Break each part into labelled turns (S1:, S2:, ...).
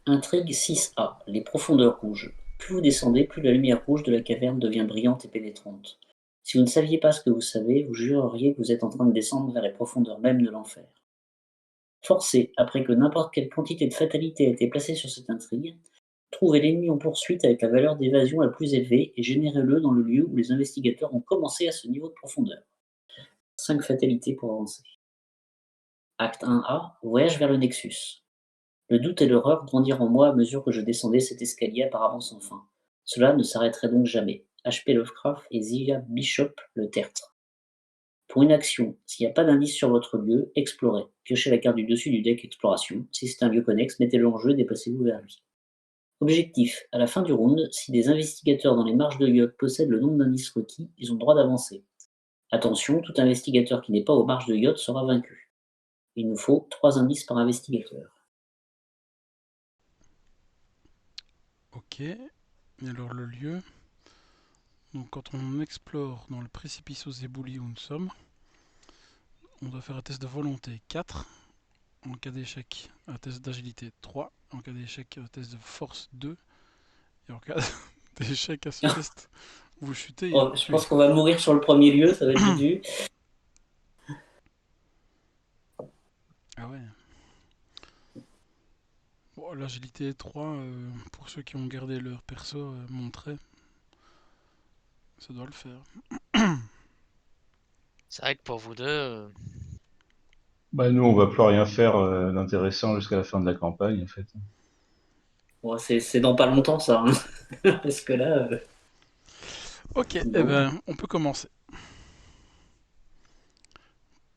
S1: Intrigue 6A. Les profondeurs rouges. Plus vous descendez, plus la lumière rouge de la caverne devient brillante et pénétrante. Si vous ne saviez pas ce que vous savez, vous jureriez que vous êtes en train de descendre vers les profondeurs même de l'enfer. Forcé, après que n'importe quelle quantité de fatalité a été placée sur cette intrigue, trouvez l'ennemi en poursuite avec la valeur d'évasion la plus élevée et générez-le dans le lieu où les investigateurs ont commencé à ce niveau de profondeur. 5 fatalités pour avancer. Acte 1A. Voyage vers le Nexus. Le doute et l'horreur grandirent en moi à mesure que je descendais cet escalier apparemment sans fin. Cela ne s'arrêterait donc jamais. H.P. Lovecraft et Zia Bishop Le Tertre. Pour une action, s'il n'y a pas d'indice sur votre lieu, explorez. Piochez la carte du dessus du deck exploration. Si c'est un lieu connexe, mettez-le en jeu et déplacez-vous vers lui. Objectif, à la fin du round, si des investigateurs dans les marges de yacht possèdent le nombre d'indices requis, ils ont le droit d'avancer. Attention, tout investigateur qui n'est pas aux marges de yacht sera vaincu. Il nous faut 3 indices par investigateur.
S2: Ok. Et alors le lieu. Donc quand on explore dans le précipice aux éboulis où nous sommes, on doit faire un test de volonté 4. En cas d'échec, un test d'agilité 3. En cas d'échec, un test de force 2. Et en cas d'échec à ce test, vous chutez et
S1: Oh,
S2: vous
S1: je
S2: tuez.
S1: pense qu'on va mourir sur le premier lieu, ça va être vite vu.
S2: Ah ouais. Bon, l'agilité 3, pour ceux qui ont gardé leur perso montré, ça doit le faire.
S3: C'est vrai que pour vous deux,
S4: Bah, nous, on va plus rien faire d'intéressant jusqu'à la fin de la campagne, en fait.
S1: Bon, c'est dans pas longtemps ça, hein. Parce que là,
S2: Ok, eh
S1: bon.
S2: ben, on peut commencer.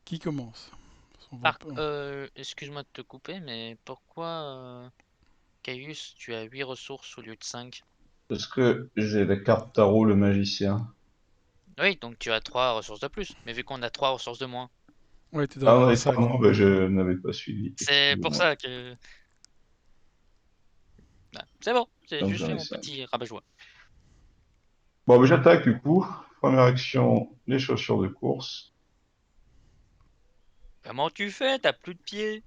S2: Qui commence? On va pas-
S3: excuse-moi de te couper, mais pourquoi, Caius, tu as 8 ressources au lieu de 5?
S4: Parce que j'ai la carte tarot, le magicien.
S3: Oui, donc tu as 3 ressources de plus, mais vu qu'on a 3 ressources de moins.
S2: Ouais, tu dois
S4: Ah
S2: avoir
S4: ouais,
S2: 5.
S4: pardon, bah, je n'avais pas suivi.
S3: C'est pour
S4: Excusez-moi.
S3: ça que... Bah, c'est bon, j'ai
S4: Donc
S3: juste
S4: j'en
S3: fait
S4: ai
S3: mon
S4: 5.
S3: petit rabat-joie.
S4: Bon, bah, j'attaque du coup. Première action, les chaussures de course.
S3: Comment tu fais? T'as plus de pieds?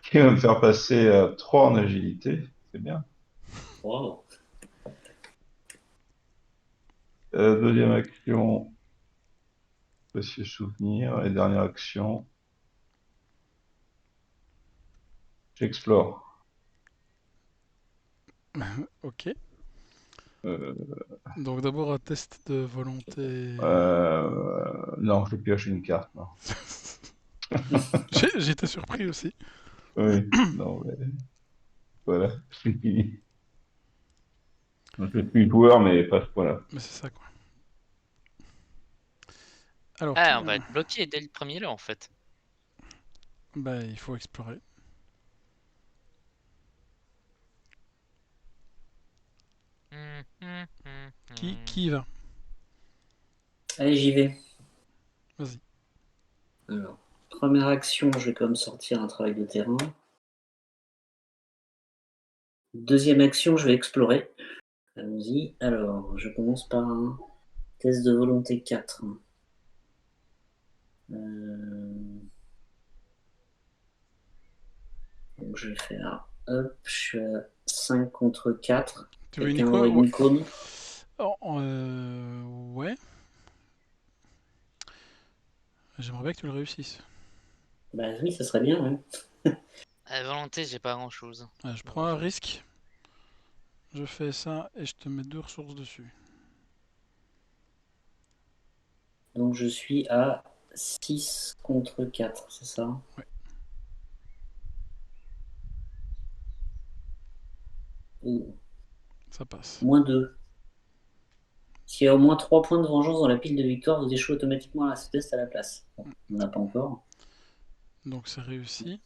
S4: Qui va me faire passer à 3 en agilité. C'est bien.
S1: Wow.
S4: Deuxième action, précieux souvenir. Et dernière action, j'explore.
S2: Ok.
S4: Euh,
S2: Donc d'abord un test de volonté.
S4: non, je pioche une carte. Non.
S2: J'étais surpris aussi.
S4: Oui, non, mais voilà, c'est fini. Je suis joueur, mais pas ce point-là.
S2: Mais c'est ça quoi. Alors,
S3: Ah, on va être bloqué dès le premier lot, en fait.
S2: bah, il faut explorer. Qui y va?
S1: Allez, j'y vais.
S2: Vas-y.
S1: Alors, première action, je vais quand même sortir un travail de terrain. Deuxième action, je vais explorer. Allons-y. Alors, je commence par un test de volonté 4. Donc, je vais faire. Hop, je suis à 5 contre 4.
S2: Tu veux une
S1: Quelqu'un
S2: icône?
S1: aurait une
S2: Ouais.
S1: icône?
S2: Oh, ouais. J'aimerais bien que tu le réussisses.
S1: Bah oui, ça serait bien, ouais.
S3: À volonté, j'ai pas grand-chose.
S2: Je prends un risque. Je fais ça et je te mets 2 ressources dessus.
S1: Donc, je suis à 6 contre 4, c'est ça?
S2: Ouais.
S1: Ouh.
S2: Ça passe.
S1: Moins 2. S'il y a au moins 3 points de vengeance dans la pile de victoire, vous échouez automatiquement à ce test à la place. Bon, on n'a pas encore.
S2: Donc c'est réussi.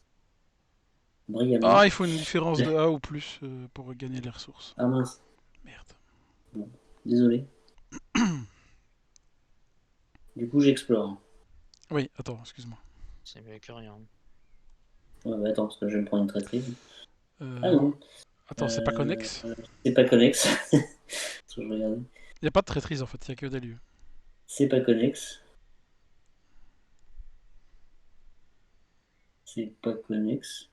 S1: Brillamment.
S2: Ah, il faut une différence de A ou plus pour gagner les ressources.
S1: Ah mince.
S2: Merde.
S1: Bon, désolé. Du coup, j'explore.
S2: Oui, attends, excuse-moi.
S3: C'est mieux que rien.
S1: Ouais, bah attends, parce que je vais me prendre une traîtrise. Ah
S2: Euh,
S1: non,
S2: Attends, c'est pas connexe?
S1: c'est pas connexe. Attends, je regarde.
S2: Il n'y a pas de traîtrise en fait, il n'y a que des lieux.
S1: C'est pas connexe. C'est pas connexe.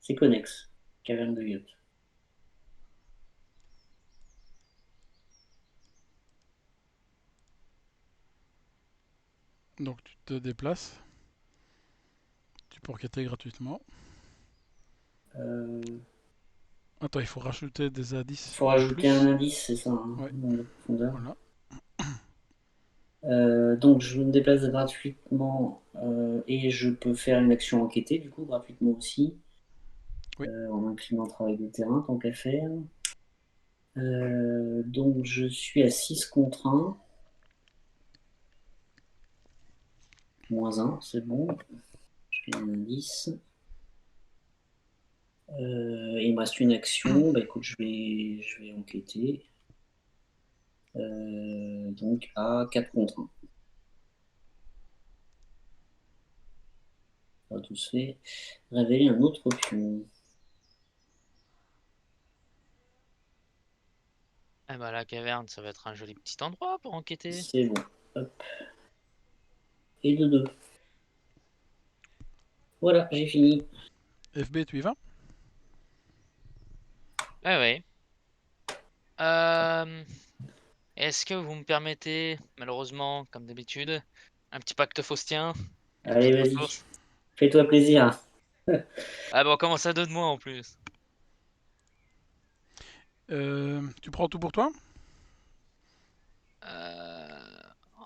S1: C'est connexe. Caverne de Yacht.
S2: Donc tu te déplaces. Tu peux enquêter gratuitement. Attends, il faut rajouter des
S1: Il
S2: indices
S1: faut
S2: en
S1: rajouter un
S2: plus.
S1: indice, c'est ça, hein,
S2: Ouais.
S1: dans la profondeur.
S2: Voilà.
S1: Donc je me déplace gratuitement et je peux faire une action enquêtée, du coup, gratuitement aussi.
S2: Oui.
S1: En inclinant travail de terrain, tant qu'à faire. Donc je suis à 6 contre 1. Moins 1, c'est bon. Je fais un indice. Il me reste une action. Bah écoute, je vais enquêter. Donc à 4 contre 1. On va tous fait. Révéler un autre pion.
S3: Eh ben, la caverne, ça va être un joli petit endroit pour enquêter.
S1: C'est bon. Hop. Et de 2. Voilà, j'ai fini.
S2: FB, tu y vas?
S3: Ouais, ouais. Euh, Est-ce que vous me permettez, malheureusement, comme d'habitude, un petit pacte faustien, une
S1: Allez,
S3: petite
S1: vas-y.
S3: ressource?
S1: Fais-toi plaisir.
S3: Ah bon, comment ça, 2 de moi en plus?
S2: Tu prends tout pour toi?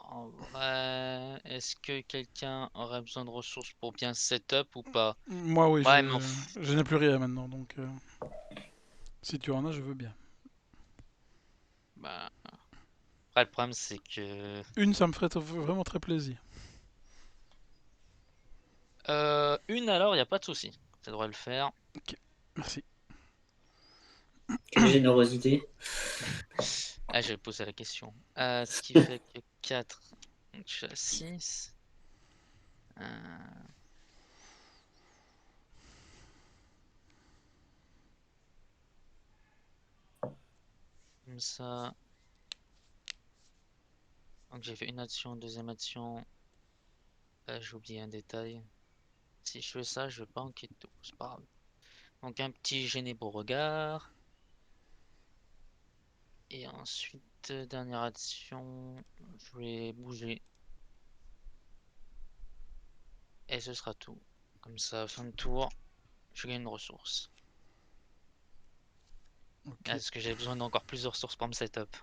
S3: En vrai, est-ce que quelqu'un aurait besoin de ressources pour bien setup ou pas?
S2: Moi, oui,
S3: Ouais, mais
S2: je n'ai plus rien maintenant, donc si tu en as, je veux bien.
S3: bah, après, le problème, c'est que...
S2: Une, ça me ferait vraiment très plaisir.
S3: Une alors, il a pas de souci. Ça devrait le faire.
S2: Ok, merci.
S1: Quelle générosité.
S3: Ah, j'ai posé la question. Ce qui fait que 4, donc je suis à 6. Comme ça. Donc j'ai fait une action, deuxième action. J'ai oublié un détail. Si je fais ça, je vais pas enquêter tout. C'est pas grave. Donc un petit gêné beau regard. Et ensuite, dernière action, je vais bouger. Et ce sera tout. Comme ça, fin de tour, je gagne une ressource.
S2: Ok.
S3: Est-ce que j'ai besoin d'encore plus de ressources pour me setup?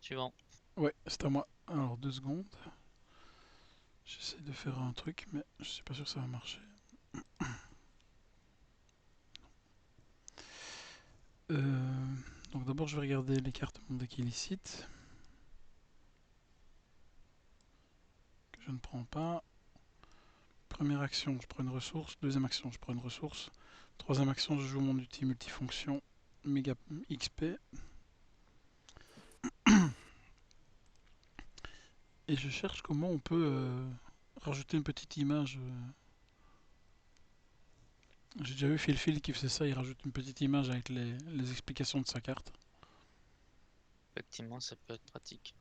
S3: Suivant.
S2: Ouais, c'est à moi. Alors, 2 secondes. J'essaie de faire un truc, mais je suis pas sûr que ça va marcher. Donc d'abord, je vais regarder les cartes de mon deck illicite. Que je ne prends pas. Première action, je prends une ressource. Deuxième action, je prends une ressource. Troisième action, je joue mon outil multifonction Mega XP. Et je cherche comment on peut rajouter une petite image. J'ai déjà vu Phil qui faisait ça, il rajoute une petite image avec les explications de sa carte.
S3: Effectivement, ça peut être pratique.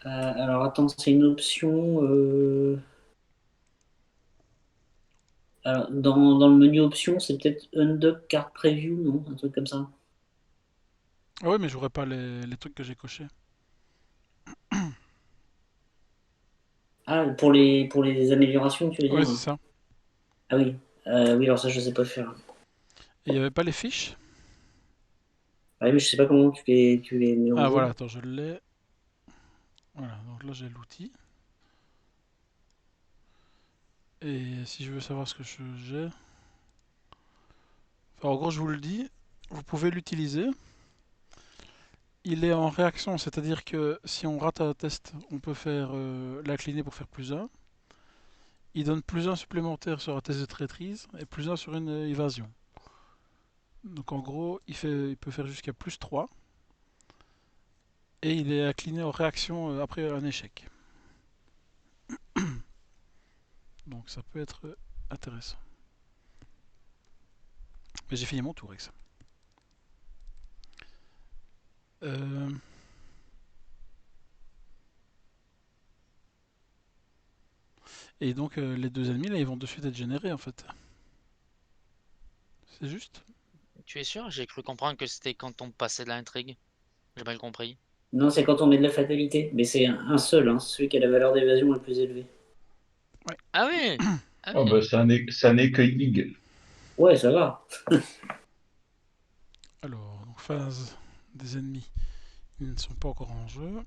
S1: Alors attends, c'est une option. Alors, dans le menu options, c'est peut-être Undock Card Preview, non? Un truc comme ça.
S2: Ah ouais, mais j'aurais pas les trucs que j'ai cochés.
S1: Ah, pour les améliorations, tu veux
S2: Ouais,
S1: dire?
S2: c'est ça.
S1: Ah oui. Oui, alors ça, je sais pas faire.
S2: Et il n'y avait pas les fiches.
S1: Ah oui, mais je sais pas comment tu les
S2: Ah
S1: mélanges.
S2: voilà, attends, je l'ai. Voilà, donc là j'ai l'outil. Et si je veux savoir ce que j'ai... Enfin, en gros, je vous le dis, vous pouvez l'utiliser. Il est en réaction, c'est-à-dire que si on rate un test, on peut faire l'incliner pour faire +1. Il donne +1 supplémentaire sur un test de traîtrise et +1 sur une évasion. Donc en gros, il peut faire jusqu'à +3. Et il est incliné en réaction après un échec. Donc ça peut être intéressant. Mais j'ai fini mon tour avec ça. Euh, Et donc les deux ennemis là ils vont de suite être générés en fait. C'est juste?
S3: Tu es sûr? J'ai cru comprendre que c'était quand on passait de l'intrigue. J'ai mal compris.
S1: Non, c'est quand on met de la fatalité, mais c'est un seul, hein, celui qui a la valeur d'évasion la plus élevée.
S3: Ah oui! Ah
S4: Oh,
S3: oui!
S4: bah, ça n'est que Yig.
S1: Ouais, ça va.
S2: Alors, donc, phase des ennemis. Ils ne sont pas encore en jeu.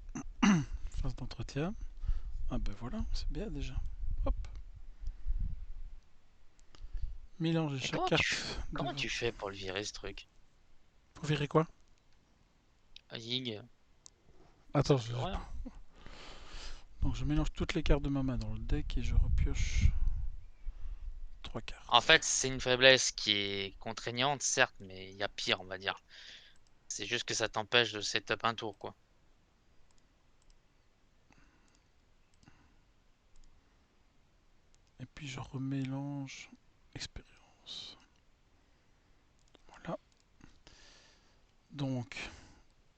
S2: Phase d'entretien. Ah ben voilà, c'est bien déjà. Hop. Mélangez
S3: Et
S2: chaque carte de
S3: comment tu
S2: votre...
S3: fais pour le virer ce truc?
S2: Pour virer quoi?
S3: Yig,
S2: Attends,
S3: c'est l'horreur.
S2: donc je mélange toutes les cartes de ma main dans le deck et je repioche 3
S3: En
S2: cartes.
S3: fait, c'est une faiblesse qui est contraignante, certes, mais il y a pire, on va dire. C'est juste que ça t'empêche de setup un tour, quoi.
S2: Et puis je remélange expérience. Voilà. Donc,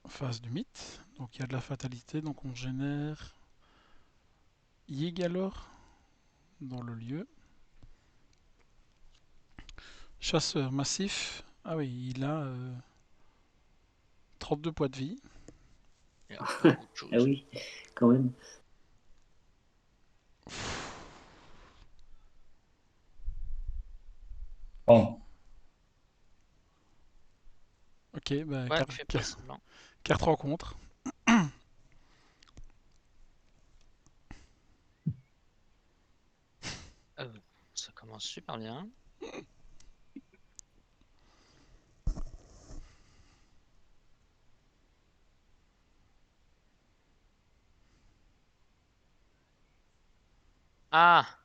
S2: phase du mythe. Donc il y a de la fatalité, donc on génère Yig alors dans le lieu. Chasseur massif. Ah oui, il a 32 points de vie.
S3: Il y a beaucoup de
S1: Ah
S3: choses.
S1: oui, quand même.
S4: Bon.
S2: Ok, bah,
S3: Ouais, fais pas semblant.
S2: carte rencontre.
S3: Euh, Ça commence super bien. Ah!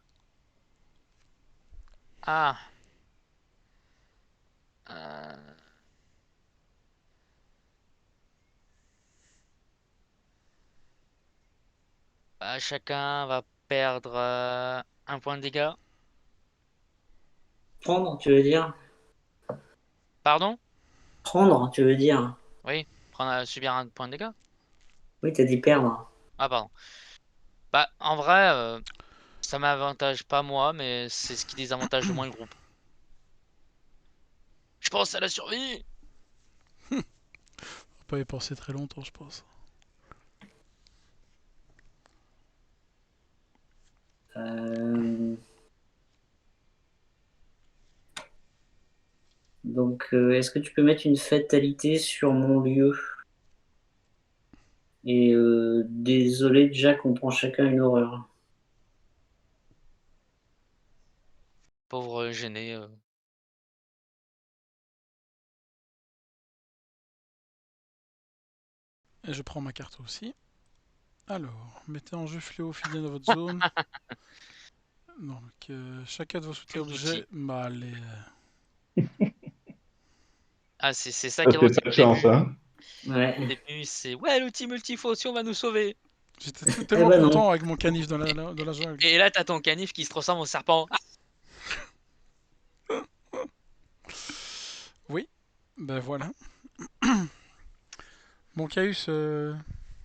S3: Ah! Euh, chacun va perdre un point de dégâts.
S1: Prendre, tu veux dire?
S3: Pardon?
S1: Prendre, tu veux dire?
S3: Oui, subir un point de dégâts.
S1: Oui, t'as dit perdre.
S3: Ah, pardon. Bah, en vrai, ça m'avantage pas moi, mais c'est ce qui désavantage le moins le groupe. Je pense à la survie!
S2: Faut pas y penser très longtemps, je pense.
S1: Euh, Donc, est-ce que tu peux mettre une fatalité sur mon lieu? Et désolé, Jack, on prend chacun une horreur.
S3: Pauvre gêné.
S2: Et je prends ma carte aussi. Alors, mettez en jeu fléau fidèle dans votre zone. Donc, chacun de vos soutiens
S3: Plus
S2: objets.
S3: d'outils.
S2: Bah, les.
S3: Ah, c'est ça
S4: Ça,
S3: qui est
S4: c'est
S3: drôle, c'est
S4: pas
S3: que
S4: de chance, hein.
S1: Ouais.
S3: au début, c'est ouais, l'outil multifonction va nous sauver.
S2: J'étais tout
S1: Eh
S2: tellement
S1: ben non.
S2: content avec mon canif dans la jungle.
S3: Et là, t'as ton canif qui se transforme en serpent. Ah,
S2: Oui, ben voilà. Bon, Caius,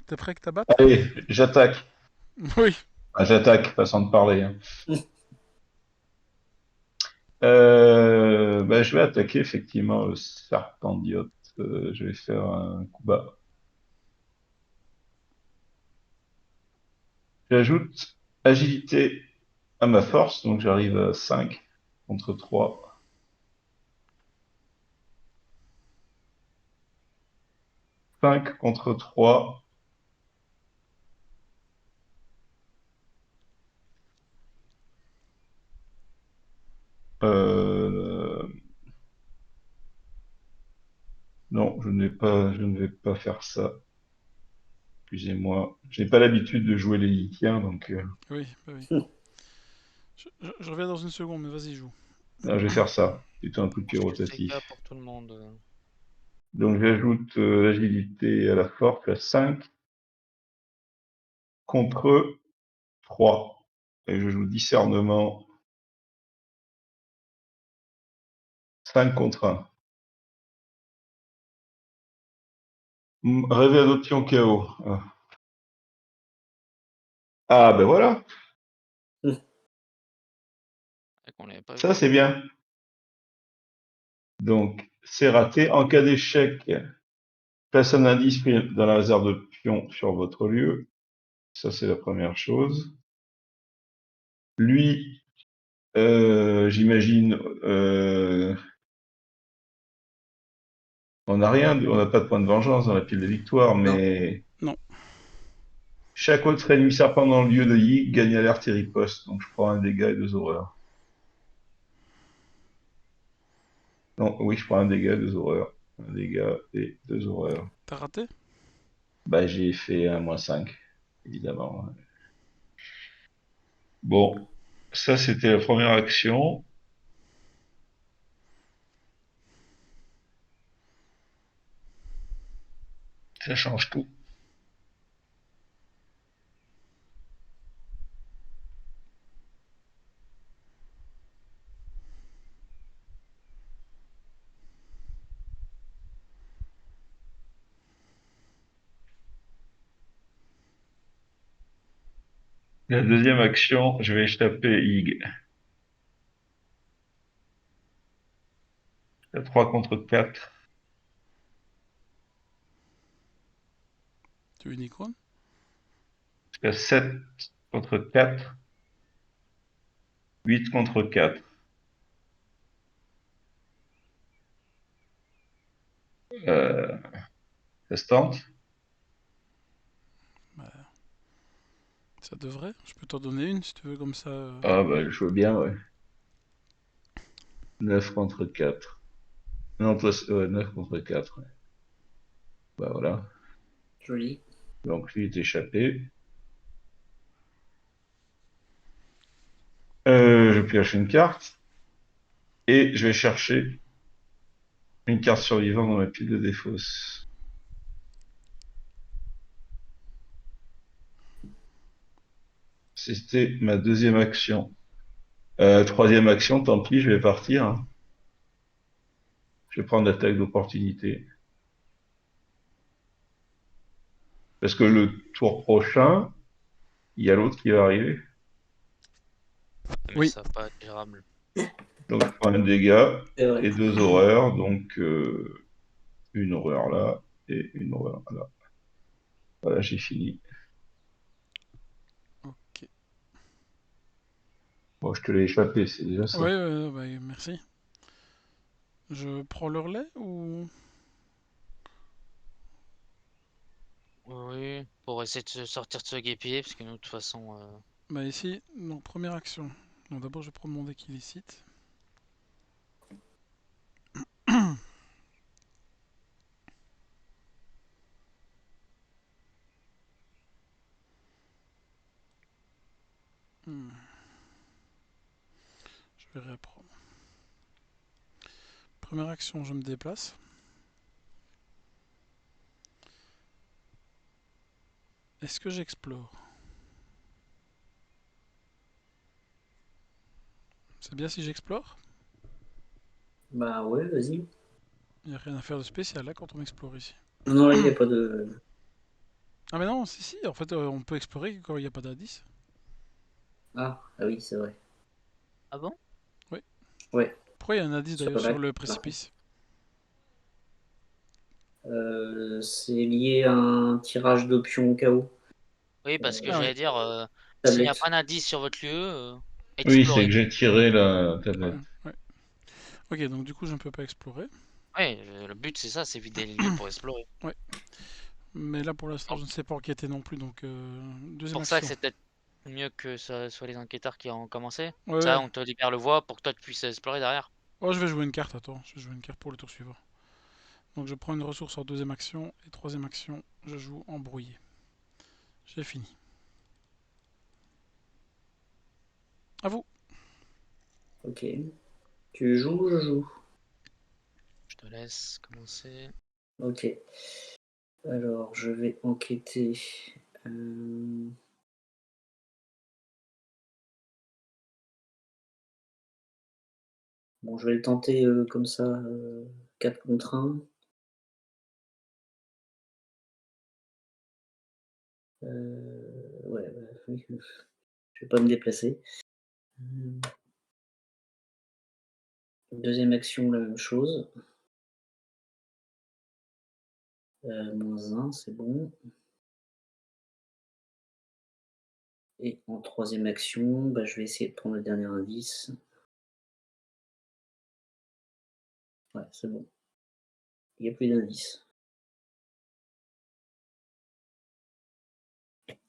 S2: t'es prêt que t'abattes?
S4: Allez, j'attaque.
S2: Oui.
S4: Ah, j'attaque, façon de parler, hein. Bah, je vais attaquer effectivement le serpentiote. Je vais faire un coup bas. J'ajoute agilité à ma force, donc j'arrive à 5 contre 3. 5 contre 3. Euh, non, je ne vais pas faire ça. Excusez-moi. Je n'ai pas l'habitude de jouer les litiens, donc
S2: Oui, bah oui. Je reviens dans une seconde, mais vas-y, joue.
S4: je vais faire ça. Plutôt un coup de pied
S3: tu fais cas
S4: rotatif.
S3: pour tout le monde.
S4: Donc j'ajoute l'agilité à la force à 5 contre 3. Et je joue discernement 5 contre 1. Rêver adoption chaos. Ah, ben voilà.
S3: Et qu'on l'avait pas
S4: Ça,
S3: vu.
S4: c'est bien. Donc, c'est raté. En cas d'échec, place un indice pris dans la réserve de pions sur votre lieu. Ça, c'est la première chose. Lui, j'imagine, on n'a rien, on n'a pas de point de vengeance dans la pile de victoire, mais
S2: Non.
S4: chaque autre ennemi serpent dans le lieu de Yig gagne alerte et riposte. Donc, je prends un dégât et 2 horreurs. Non, oui, je prends un dégât et 2 horreurs. Un dégât et 2 horreurs.
S2: T'as raté?
S4: Bah, j'ai fait un -5, évidemment. Bon, ça, c'était la première action. Ça change tout. La deuxième action, je vais échapper Yig. À 3 contre 4.
S2: Tu veux une icône?
S4: Jusqu'à 7 contre 4. 8 contre 4. Ça se tente?
S2: Bah, ça devrait. Je peux t'en donner une si tu veux, comme ça.
S4: Ah bah je veux bien, ouais. 9 contre 4. Non, toi, 9 contre 4. Ouais. Bah voilà.
S1: Joli.
S4: Donc lui est échappé. Je pioche une carte. Et je vais chercher une carte survivante dans ma pile de défausse. C'était ma deuxième action. Troisième action, tant pis, je vais partir. Hein. Je vais prendre l'attaque d'opportunité. Parce que le tour prochain, il y a l'autre qui va arriver.
S3: Mais
S2: Oui.
S3: ça va pas être gérable.
S4: Donc je prends un dégât
S1: C'est vrai.
S4: et 2 horreurs. Donc une horreur là et une horreur là. Voilà, j'ai fini.
S2: Ok.
S4: Bon, je te l'ai échappé, c'est déjà ça.
S2: Ouais, bah, merci. Je prends le relais ou...
S3: Oui, pour essayer de se sortir de ce guépier, parce que nous, de toute façon,
S2: Bah ici, donc première action. Donc d'abord je prends mon deck illicite. Hmm. Je vais réapprendre. Première action, je me déplace. Est-ce que j'explore? C'est bien si j'explore?
S1: Bah ouais, vas-y.
S2: Il n'y a rien à faire de spécial là quand on explore ici.
S1: Non, là, il n'y a pas de...
S2: Ah mais non, si, en fait on peut explorer quand il n'y a pas d'indice.
S1: Ah oui, c'est vrai.
S3: ah bon?
S2: Oui.
S1: Ouais,
S2: Pourquoi il y a un indice
S1: sur
S2: d'ailleurs
S1: la
S2: sur le
S1: carte.
S2: précipice?
S1: C'est lié à un tirage d'options au cas où.
S3: Oui, parce que
S2: Ah oui.
S3: j'allais dire, s'il n'y a
S1: Tablette.
S3: pas d'indice sur votre lieu,
S4: Oui, c'est que
S3: explorez.
S4: j'ai tiré la
S2: Ouais,
S4: tablette.
S2: ouais. Ok, donc du coup je ne peux pas explorer.
S3: Oui, le but c'est ça, c'est vider les lieux pour explorer.
S2: Ouais. Mais là pour l'instant
S3: Donc,
S2: je ne sais pas enquêter non plus, donc
S3: c'est
S2: deuxième
S3: pour ça que
S2: action.
S3: c'est peut-être mieux que ce soit les enquêteurs qui ont commencé.
S2: Ouais,
S3: Ça,
S2: ouais.
S3: on te libère le voie pour que toi tu puisses explorer derrière.
S2: Oh, je vais jouer une carte, attends. Je vais jouer une carte pour le tour suivant. Donc je prends une ressource en deuxième action, et troisième action, je joue embrouillé. J'ai fini. À vous.
S1: Ok. Tu joues ou je joue?
S3: Je te laisse commencer.
S1: Ok. Alors, je vais enquêter. Euh, Bon, je vais le tenter comme ça, 4 contre 1. Ouais, bah, oui, je vais pas me déplacer. Deuxième action, la même chose. -1, c'est bon. Et en troisième action, bah, je vais essayer de prendre le dernier indice. Ouais, c'est bon. Il n'y a plus d'indice.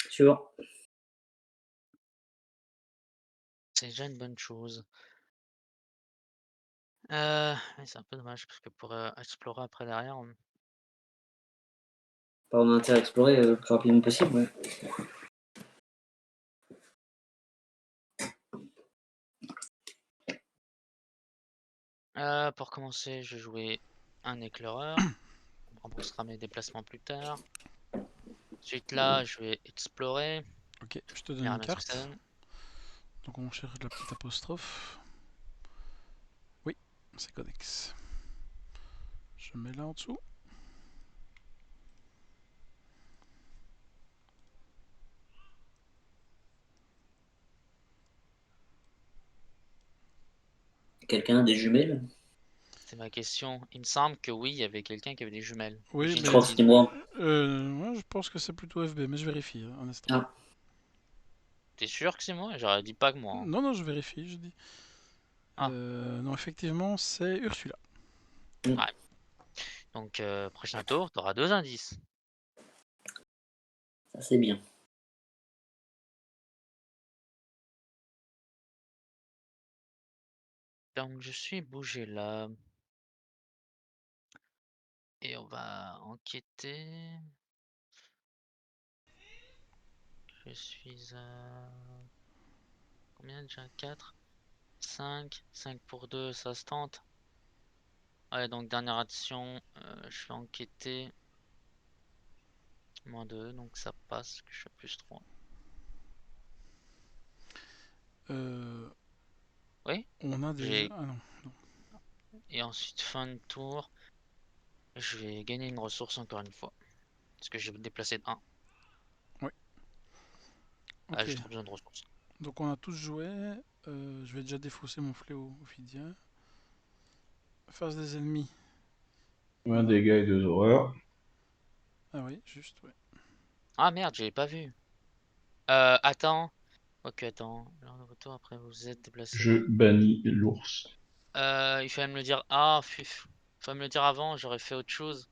S1: Suivant.
S3: C'est déjà une bonne chose. Mais c'est un peu dommage parce que pour explorer après derrière,
S1: Bah, on a intérêt à explorer le plus rapidement possible. Ouais.
S3: pour commencer, je vais jouer un éclaireur. On remboursera mes déplacements plus tard. Ensuite là, je vais explorer.
S2: Ok, je te
S3: On
S2: donne
S3: verra
S2: une
S3: bien ce que ça
S2: carte.
S3: donne.
S2: Donc on cherche la petite apostrophe. Oui, c'est Codex. Je mets là en dessous.
S1: Quelqu'un a des jumelles?
S3: C'est ma question. Il me semble que oui, il y avait quelqu'un qui avait des jumelles.
S2: Oui,
S3: J'ai une
S1: Je crois que
S2: mais
S1: c'était
S3: bêtise.
S1: moi.
S2: moi, je pense que c'est plutôt FB, mais je vérifie un instant.
S1: Ah,
S3: T'es sûr que c'est moi? J'aurais dit pas que moi, hein.
S2: Non, non, je vérifie, je dis.
S3: Ah.
S2: Non, effectivement, c'est Ursula.
S3: Ouais. Donc prochain tour, t'auras 2 indices.
S1: ça c'est bien.
S3: Donc je suis bougé là. Et on va enquêter. Je suis à... Combien déjà? 4, 5, 5 pour 2, ça se tente. Ouais, donc dernière action, je vais enquêter. -2, donc ça passe, que je suis à +3. Oui,
S2: On a déjà...
S3: j'ai...
S2: Ah non, non.
S3: Et ensuite, fin de tour, je vais gagner une ressource encore une fois. Parce que je vais me déplacer de 1.
S2: Oui.
S3: Ah,
S2: Ok,
S3: j'ai trop besoin de ressources.
S2: donc on a tous joué. Je vais déjà défausser mon fléau ophidien. Face des ennemis.
S4: Un dégât et 2 horreurs.
S2: Ah oui, juste, ouais.
S3: Ah merde, je l'ai pas vu. Attends. Ok, attends. Lors de retour, après vous êtes
S4: Je
S3: déplacé.
S4: bannis l'ours.
S3: Il fallait me le dire. Ah, fuf. Il fallait me le dire avant, j'aurais fait autre chose.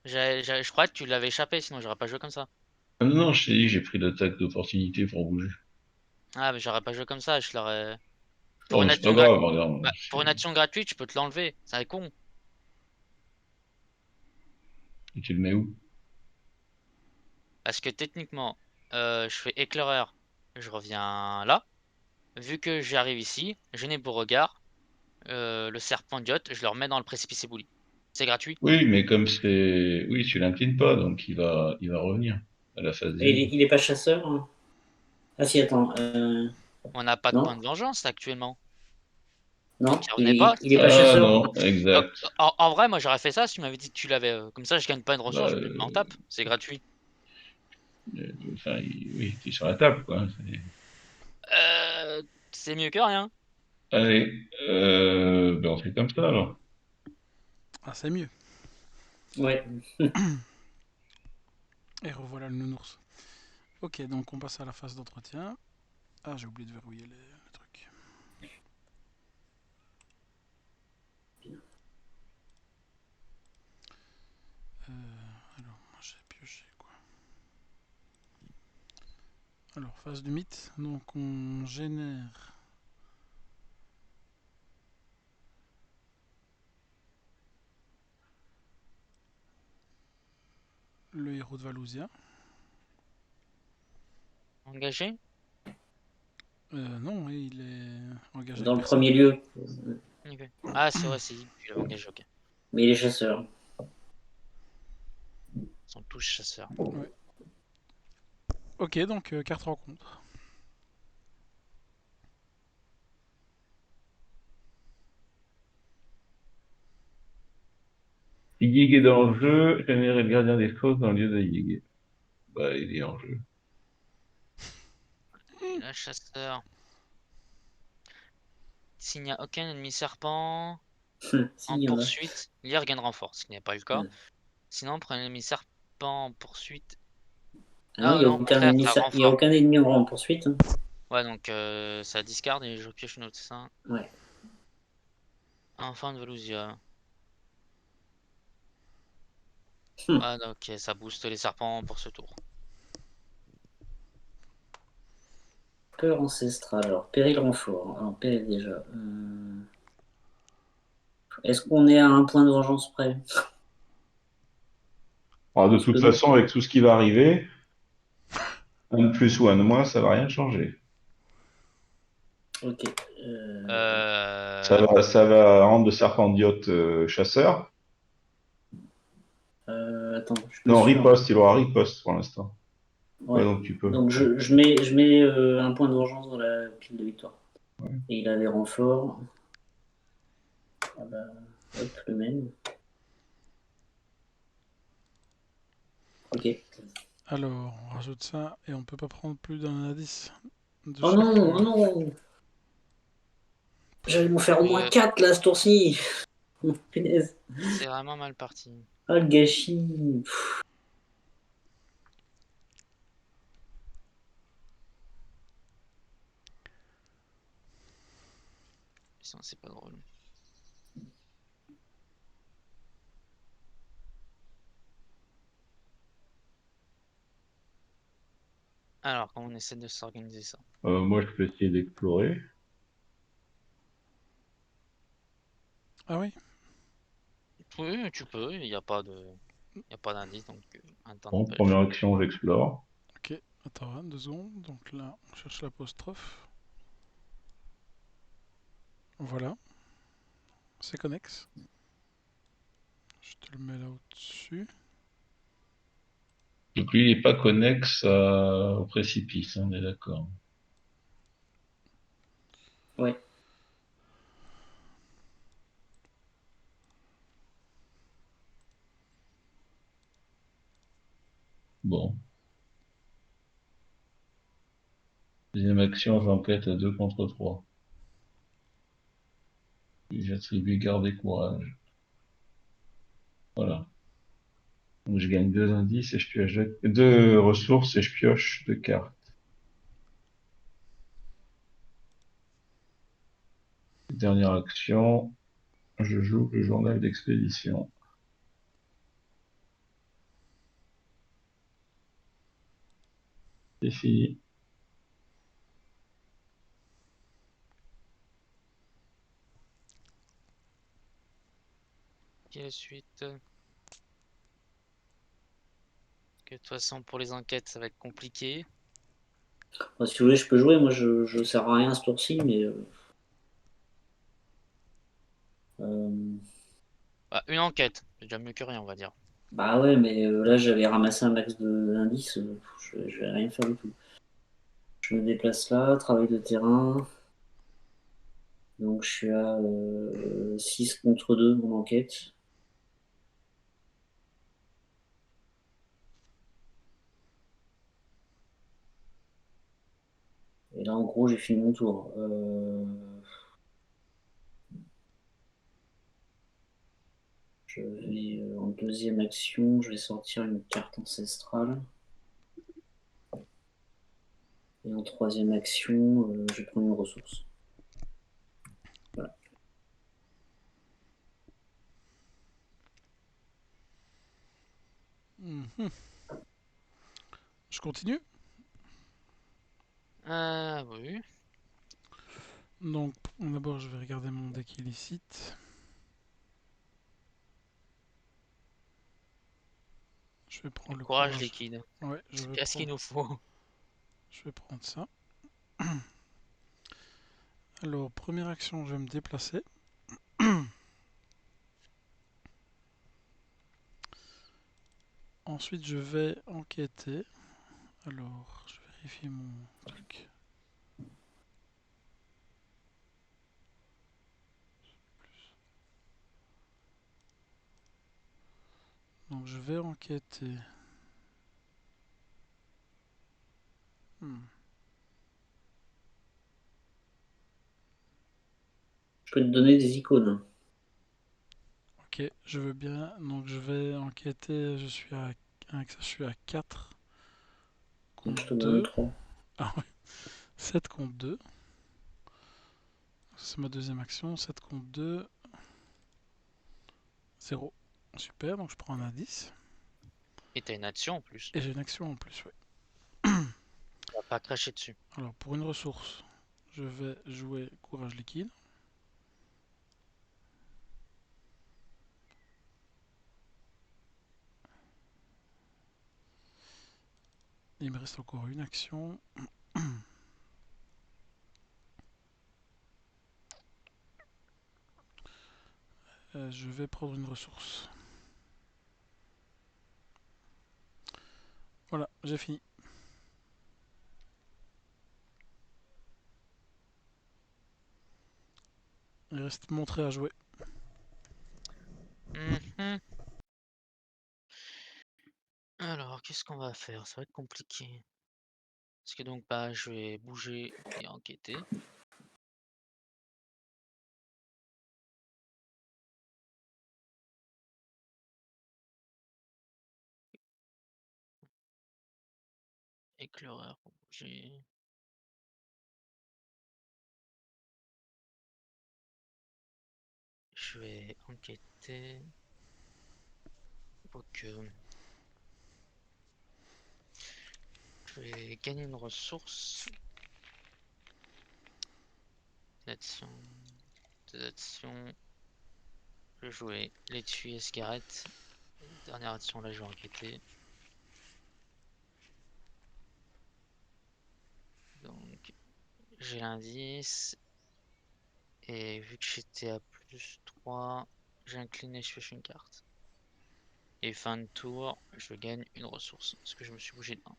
S3: Je crois que tu l'avais échappé, sinon j'aurais pas joué comme ça.
S4: Ah non, non, je t'ai dit, j'ai pris l'attaque d'opportunité pour bouger.
S3: Ah, mais j'aurais pas joué comme ça, je l'aurais. Pour
S4: Oh,
S3: une
S4: mais c'est pas
S3: action
S4: grave, regarde.
S3: Bah, pour une action gratuite, je peux te l'enlever. C'est con.
S4: Et tu le mets où?
S3: Parce que techniquement, je fais éclaireur, je reviens là. Vu que j'arrive ici, je n'ai beau regard, le serpent idiote, je le remets dans le précipice ébloui. C'est gratuit.
S4: Oui, mais comme c'est... Oui, tu l'inclines pas, donc il va revenir à la phase
S1: Et
S4: zéro.
S1: il est pas chasseur, hein? Ah si, attends.
S3: On n'a pas de
S1: Non,
S3: point de vengeance actuellement.
S1: non,
S3: Donc il revenait pas.
S1: il est pas
S4: Ah
S1: chasseur.
S4: non,
S3: Donc,
S4: exact.
S3: en vrai, moi j'aurais fait ça si tu m'avais dit que tu l'avais. Comme ça, je gagne pas une ressource,
S4: Bah,
S3: je m'en tape. C'est gratuit.
S4: enfin, oui, t'es sur la table, quoi.
S3: Euh, c'est mieux que rien.
S4: Allez, ben on fait comme ça, alors.
S2: Ah, c'est mieux.
S1: Ouais.
S2: Et revoilà le nounours. Ok, donc on passe à la phase d'entretien. Ah, j'ai oublié de verrouiller le truc. Alors, moi j'ai pioché quoi. Alors, phase du mythe. Donc on génère le héros de Valousia.
S3: Engagé?
S2: Non, il est engagé avec
S1: Dans le
S2: personne.
S1: premier lieu.
S3: Ok. Ah, c'est vrai, si, tu l'avais engagé, ok.
S1: Mais il est chasseur.
S3: Ils sont tous chasseurs.
S2: Ouais. Ok, donc carte rencontre.
S4: Si Yig est dans le jeu, générer le gardien des choses dans le lieu de Yig. Bah, il est en jeu.
S3: Et là, chasseur. s'il n'y a aucun ennemi serpent
S1: Si,
S3: en
S1: il y en a.
S3: poursuite, lire gain de renfort, ce qui n'est pas le cas.
S1: Ouais.
S3: Sinon, pour un ennemi serpent en poursuite.
S1: Ah non, il n'y a
S3: non, au
S1: aucun
S3: contraire,
S1: ennemi,
S3: ça
S1: il y a
S3: renfort.
S1: aucun ennemi en poursuite. Hein.
S3: Ouais, donc ça discard et je pioche une autre 5.
S1: Ouais.
S3: Enfant de Velousia.
S1: Hmm.
S3: Ah, ok, ça booste les serpents pour ce tour.
S1: Peur ancestrale. Alors, péril renfort. Alors, péril déjà. Est-ce qu'on est à un point de vengeance près?
S4: Alors, de
S1: Parce que
S4: toute
S1: non.
S4: façon, avec tout ce qui va arriver, un de plus ou un de moins, ça va rien changer.
S1: Ok.
S4: Ça va rendre de Serpentiote chasseur.
S1: Attends, je suis pas
S4: Non,
S1: sûr.
S4: riposte, il aura riposte pour l'instant. Ouais,
S1: Ouais.
S4: donc tu peux.
S1: Donc je mets un point de vengeance dans la pile de victoire.
S4: Ouais.
S1: Et il a des renforts. Ah bah, hop, le même. Ok.
S2: Alors, on rajoute ça et on peut pas prendre plus d'un indice de
S1: Oh
S2: chaque.
S1: non, oh non. J'allais m'en faire au moins
S3: Euh,
S1: 4 là, ce tour-ci. Punaise.
S3: c'est vraiment mal parti.
S1: Ah, le gâchis.
S3: Sinon, c'est pas drôle. Alors, comment on essaie de s'organiser ça?
S4: Moi, je peux essayer d'explorer.
S2: Ah oui.
S3: Oui, tu peux, il n'y a pas de. Il n'y a pas d'indice, donc un temps
S4: Bon,
S3: n'empêche.
S4: première action, j'explore.
S2: Ok, attends, hein, 2 secondes. Donc là, on cherche l'apostrophe. Voilà, c'est connexe. Je te le mets là au-dessus.
S4: Donc lui, il n'est pas connexe au précipice, on est d'accord.
S1: Ouais.
S4: Bon. Deuxième action, j'enquête à 2 contre 3. Puis j'attribue garde et courage. Voilà. Donc je gagne 2 indices et je pioche 2 ressources et je pioche 2 cartes. Dernière action, je joue le journal d'expédition. C'est fini.
S3: Ok, la suite. Que de toute façon, pour les enquêtes, ça va être compliqué.
S1: Bah, si vous voulez, je peux jouer. Moi, je sers à rien ce tour-ci, mais. Euh,
S3: Bah, une enquête, c'est déjà mieux que rien, on va dire.
S1: Bah ouais, mais là, j'avais ramassé un max d'indices. Je vais rien faire du tout. Je me déplace là, travail de terrain. Donc, je suis à 6 contre 2 en enquête. Et là, en gros, j'ai fini mon tour. Je vais en deuxième action, je vais sortir une carte ancestrale. Et en troisième action, je vais prendre une ressource. Voilà.
S2: Mhm. Je continue.
S3: Oui.
S2: Donc, d'abord, je vais regarder mon deck illicite. Je vais prendre le
S3: Courage
S2: courage.
S3: liquide.
S2: Ouais, je
S3: C'est
S2: vais
S3: bien ce qu'il
S2: prendre.
S3: nous faut.
S2: Je vais prendre ça. Alors, première action, je vais me déplacer. Ensuite, je vais enquêter. Alors, je vérifie mon truc. Donc, je vais enquêter. Hmm.
S1: peux te donner des icônes.
S2: Ok, je veux bien. Donc je vais enquêter. Je suis à 4
S1: Je te
S2: contre
S1: donne
S2: 2.
S1: 3.
S2: Ah oui. 7 contre 2. C'est ma deuxième action. 7 contre 2. 0. Super, donc je prends un indice.
S3: Et t'as une action en plus.
S2: Et j'ai une action en plus, oui.
S3: On va pas cracher dessus.
S2: Alors pour une ressource, je vais jouer courage liquide. Il me reste encore une action. Je vais prendre une ressource. Voilà, j'ai fini. Il reste montrer à jouer.
S3: Mhm. Alors, qu'est-ce qu'on va faire? Ça va être compliqué. Parce que donc, bah, je vais bouger et enquêter. Éclaireur pour bouger. Je vais enquêter. Donc, je vais gagner une ressource. Une action. Deux actions. Je vais jouer l'étui et cigarette. Dernière action, là, je vais enquêter. Donc, j'ai l'indice. Et vu que j'étais à plus 3, j'incline et je pioche une carte. Et fin de tour, je gagne une ressource. Parce que je me suis bougé de 1.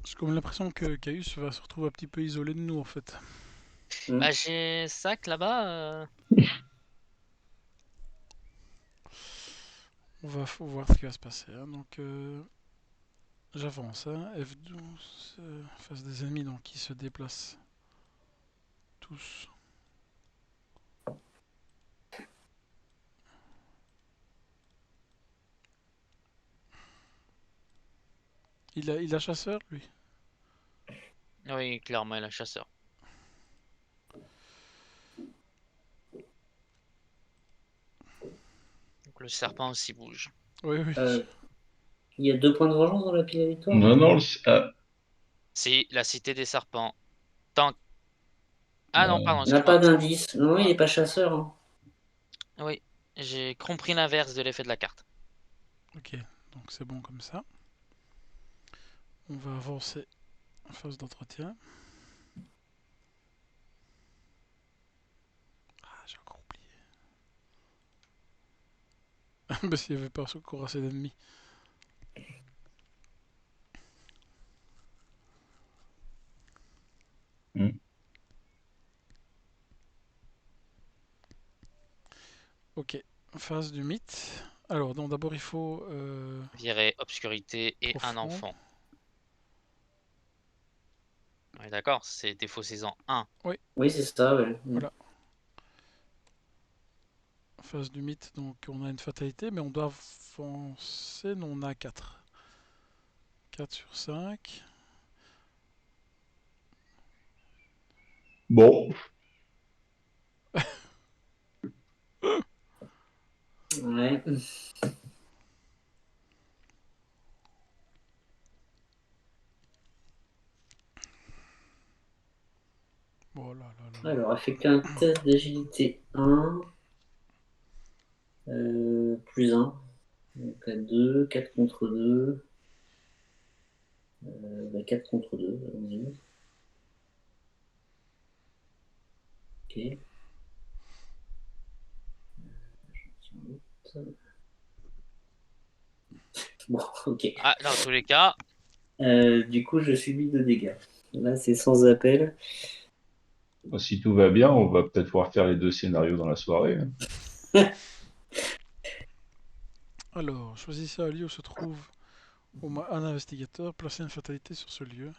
S2: J'ai comme l'impression que Caius va se retrouver un petit peu isolé de nous en fait.
S3: Bah, j'ai sac là-bas.
S2: On va voir ce qui va se passer. Hein. Donc j'avance. Hein. F12 face des ennemis donc qui se déplacent tous. Il a chasseur lui.
S3: Oui, clairement, il a chasseur. Donc le serpent aussi bouge.
S2: Oui, oui.
S1: Il y a 2 points de vengeance dans la pile à victoire.
S4: Non, non,
S3: Si, la cité des serpents. Tant... Ah non, pardon,
S1: Il n'a
S3: excuse-moi.
S1: pas d'indice. Non, il n'est pas chasseur. Hein.
S3: Oui, j'ai compris l'inverse de l'effet de la carte.
S2: Ok, donc c'est bon comme ça. On va avancer en phase d'entretien. Ah, j'ai encore oublié. Parce qu'il n'y avait pas encore assez d'ennemis. Ok, phase du mythe. Alors, donc d'abord il faut...
S3: Virer obscurité et un
S2: profond.
S3: enfant. On est d'accord, c'est défaussez-en 1.
S1: Oui, c'est ça, ouais.
S2: Voilà. Phase du mythe, donc on a une fatalité, mais on doit avancer. Non, on a 4. 4 sur 5.
S4: Bon,
S1: Ouais.
S2: Oh là là là là.
S1: Alors, effectuer un test d'agilité 1. Plus 1. Donc à 2, 4 contre 2. 4 contre 2, allons-y. Ok. Bon, ok.
S3: Ah, dans tous les cas,
S1: Du coup, je subis 2 dégâts. Là, c'est sans appel.
S4: si tout va bien, on va peut-être pouvoir faire les 2 scénarios dans la soirée.
S2: Alors, choisissez un lieu où se trouve au moins un investigateur. Placez une fatalité sur ce lieu.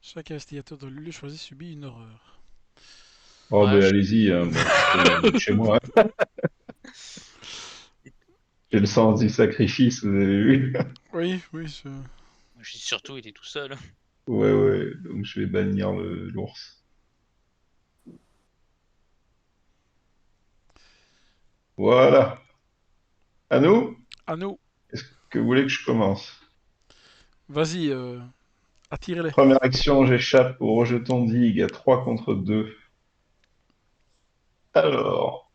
S2: Chaque investigateur de le lieu choisi subit une horreur.
S4: Oh,
S3: Ouais,
S4: ben allez-y, hein, moi, je peux chez moi. J'ai le sens du sacrifice, vous avez vu?
S2: Oui, oui,
S3: j'ai surtout été tout seul.
S4: Ouais, ouais, donc je vais bannir l'ours. Voilà. À nous?
S2: à nous.
S4: Est-ce que vous voulez que je commence?
S2: Vas-y, attire-les.
S4: Première action, j'échappe au rejeton digue à 3 contre 2. Alors,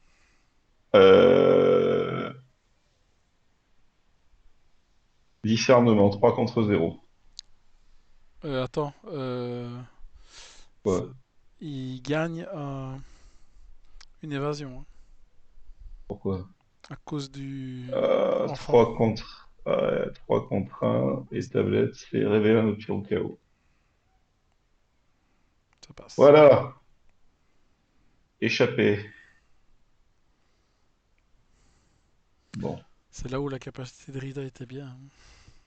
S4: euh, discernement 3 contre 0.
S2: Attends,
S4: Quoi?
S2: il gagne une évasion hein,
S4: Pourquoi?
S2: à cause du enfant.
S4: 3 contre, 3 contre 1 et tablette, c'est révéler un option au chaos.
S2: Ça passe.
S4: Voilà, échappé. Bon.
S2: C'est là où la capacité de Rita était bien, hein.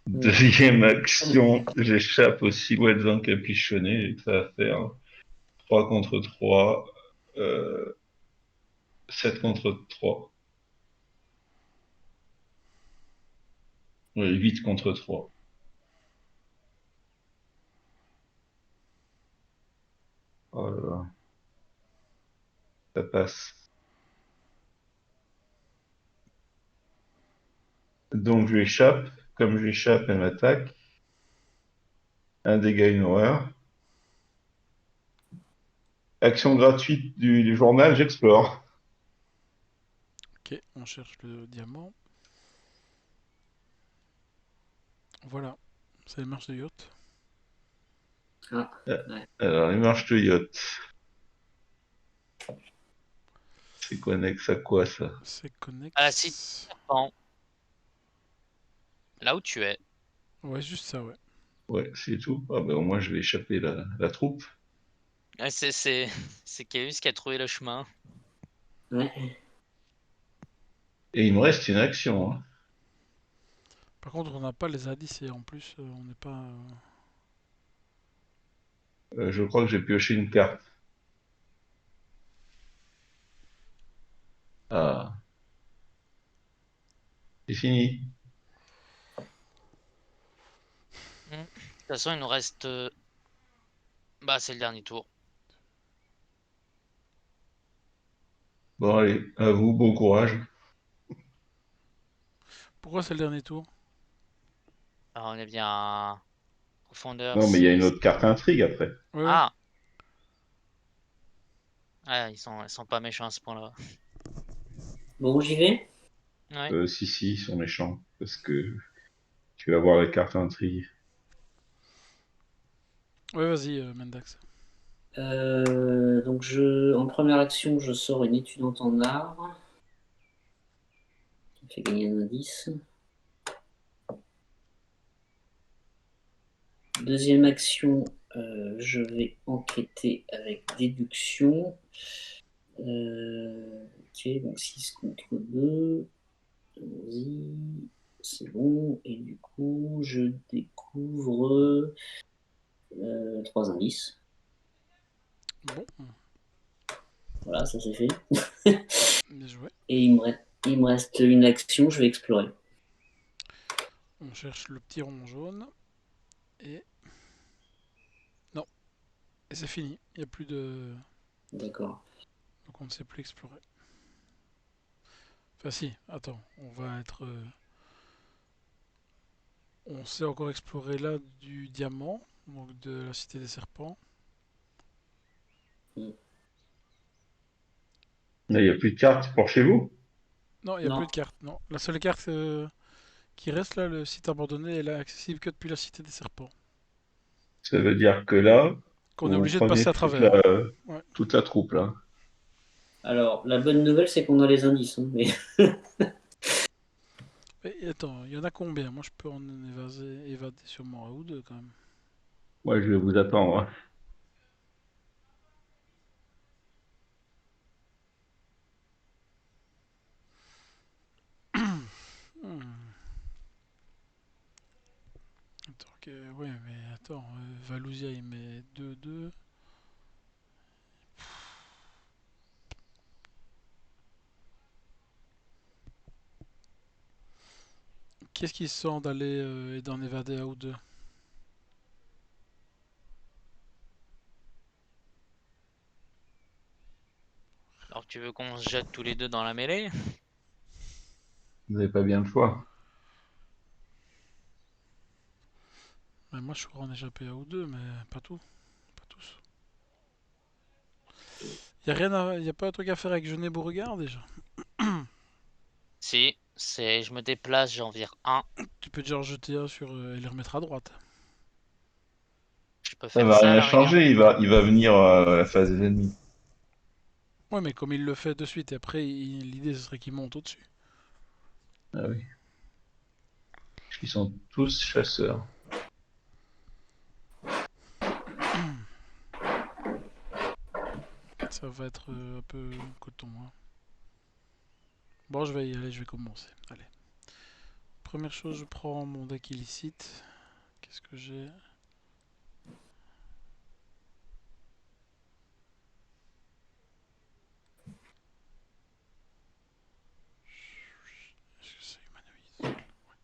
S4: Deuxième action, j'échappe aux silhouettes encapuchonnées et ça va faire 3 contre 3, 7 contre 3, 8 contre 3. Oh là là, ça passe. Donc je lui échappe, comme je lui échappe, elle m'attaque. Un dégât, une horreur. Action gratuite du journal, j'explore.
S2: Ok, on cherche le diamant. Voilà, c'est les marches de yacht.
S1: Ah,
S4: Euh,
S1: ouais.
S4: Alors, les marches de yacht. C'est connexe à quoi ça?
S2: C'est
S3: À la cité
S2: connexe.
S3: serpent, là où tu es.
S2: Ouais, juste ça, ouais.
S4: Ouais, c'est tout. Ah ben, au moins, je vais échapper la troupe.
S3: C'est Kaius qui a trouvé le chemin.
S1: Ouais.
S4: Et il me reste une action, hein.
S2: Par contre, on n'a pas les indices et en plus, on n'est pas.
S4: Je crois que j'ai pioché une carte. Ah, c'est fini.
S3: De toute façon, il nous reste. Bah, c'est le dernier tour.
S4: Bon, allez, à vous, bon courage.
S2: Pourquoi c'est le dernier tour?
S3: Alors, on est bien à profondeur
S4: Non, mais il y a
S3: 6.
S4: une autre carte intrigue après.
S2: Ouais, ouais.
S3: Ah! Ah, ils sont pas méchants à ce point-là.
S1: Bon, j'y vais.
S3: Ouais.
S4: Si, ils sont méchants. Parce que tu vas voir la carte intrigue.
S2: Ouais, vas-y, Mendax.
S1: Donc en première action, je sors une étudiante en art. Ça fait gagner un indice. Deuxième action, je vais enquêter avec déduction. Ok, donc 6 contre 2. Allons-y. C'est bon. Et du coup, je découvre 3 indices.
S2: Bon,
S1: Voilà, ça c'est fait.
S2: bien joué.
S1: Et il me reste une action, je vais explorer.
S2: On cherche le petit rond jaune. Et. Non, et c'est fini. Il n'y a plus de.
S1: D'accord.
S2: Donc on ne sait plus explorer. Enfin, si, attends, on va être. On sait encore explorer là du diamant, donc de la cité des serpents.
S1: Mm.
S4: Là, il n'y a plus de cartes pour chez vous?
S2: Non, il n'y a plus
S1: Non,
S2: de carte. Non, la seule carte qui reste là, le site abandonné, elle est accessible que depuis la cité des serpents.
S4: Ça veut dire que là,
S2: Qu'on est
S4: vous
S2: obligé de passer
S4: prenez
S2: à travers, hein. Ouais.
S4: toute la troupe, là.
S1: alors la bonne nouvelle c'est qu'on a les indices, hein, mais
S2: Et attends, il y en a combien? Moi je peux en évader sûrement un ou deux quand même.
S4: Moi, je vais vous attendre, hein.
S2: Hmm. Attends, ouais, mais attends, Valousia il met 2-2. Qu'est-ce qui se sent d'aller et d'en évader un ou deux?
S3: Alors tu veux qu'on se jette tous les deux dans la mêlée?
S4: Vous n'avez pas bien le choix.
S2: Mais moi, je pourrais en échapper un ou deux, mais pas tout. Pas tous. Y a pas un truc à faire avec Genet Beauregard déjà?
S3: Si, je me déplace, j'en vire un.
S2: Tu peux déjà en jeter un et les remettre à droite.
S3: Je peux
S4: Ça
S3: faire
S4: va
S3: ça à
S4: rien
S3: la rigueur.
S4: changer, il va venir à la phase des ennemis.
S2: Ouais, mais comme il le fait de suite, et après, l'idée ce serait qu'il monte au-dessus.
S4: Ah oui. Parce qu'ils sont tous chasseurs.
S2: Ça va être un peu coton. Hein. Bon, je vais y aller, je vais commencer. Allez. Première chose, je prends mon deck illicite. Qu'est-ce que j'ai? Est-ce que c'est humanoïde? Ouais.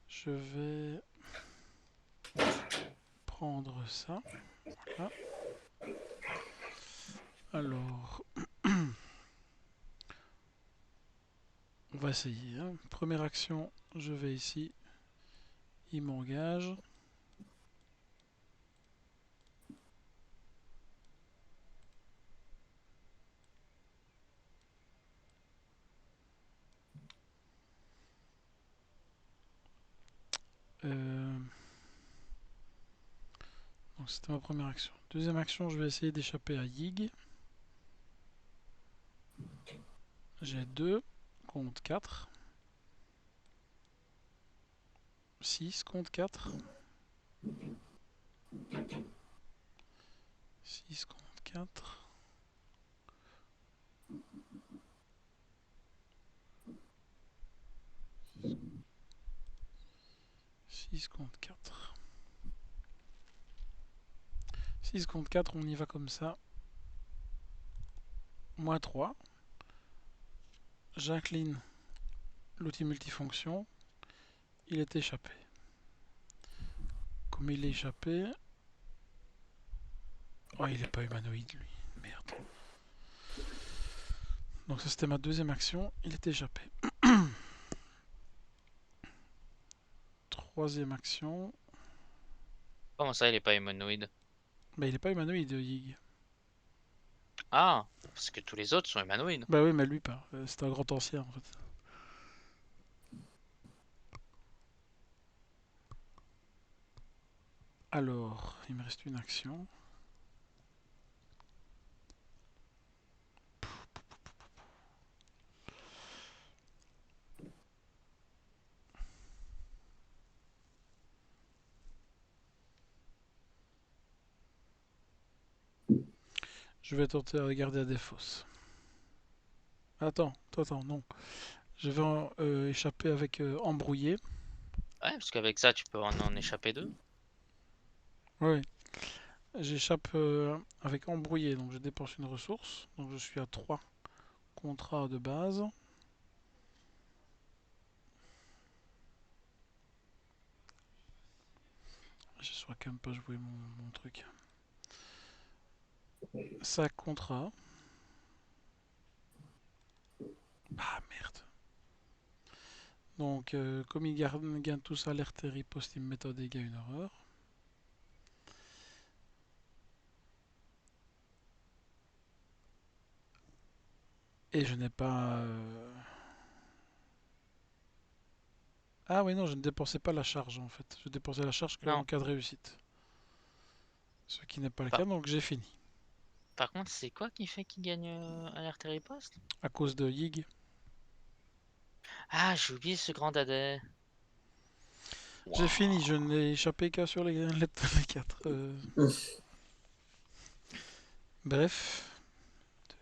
S2: Je vais prendre ça. Voilà. Alors, on va essayer. Hein. Première action, je vais ici. Il m'engage. Donc c'était ma première action. Deuxième action, je vais essayer d'échapper à Yig. J'ai 2 contre 4. 6 contre 4. 6 contre 4. 6 contre 4. 6 contre 4, on y va comme ça. Moins 3. J'incline l'outil multifonction. Il est échappé. Comme il est échappé... Oh, il est pas humanoïde, lui. Merde. Donc ça, c'était ma deuxième action. Il est échappé. Troisième action.
S3: Comment ça, il est pas humanoïde?
S2: Bah, il est pas humanoïde, Yig.
S3: Ah, parce que tous les autres sont humanoïdes.
S2: Bah oui, mais lui pas. C'est un grand ancien, en fait. Alors, il me reste une action. Je vais tenter de regarder à des fosses. Attends, non. Je vais échapper avec embrouillé.
S3: Ouais, parce qu'avec ça, tu peux en échapper deux.
S2: Oui. J'échappe avec embrouillé, donc je dépense une ressource. Donc je suis à 3 contrats de base. Je saurais quand même pas jouer mon truc. 5 contrats. Ah merde. Donc comme ils gagnent tous alerte et riposte, ils me mettent en dégâts une horreur. Et je n'ai pas... Ah oui non, je ne dépensais pas la charge en fait. Je dépensais la charge que
S3: Non.
S2: en cas de réussite. Ce qui n'est pas le
S3: Par,
S2: cas, donc j'ai fini.
S3: par contre, c'est quoi qui fait qu'il gagne alerte et riposte?
S2: À cause de Yig.
S3: Ah, j'ai oublié ce grand dadais.
S2: J'ai fini, je n'ai échappé qu'à sur les 4. Bref. 2,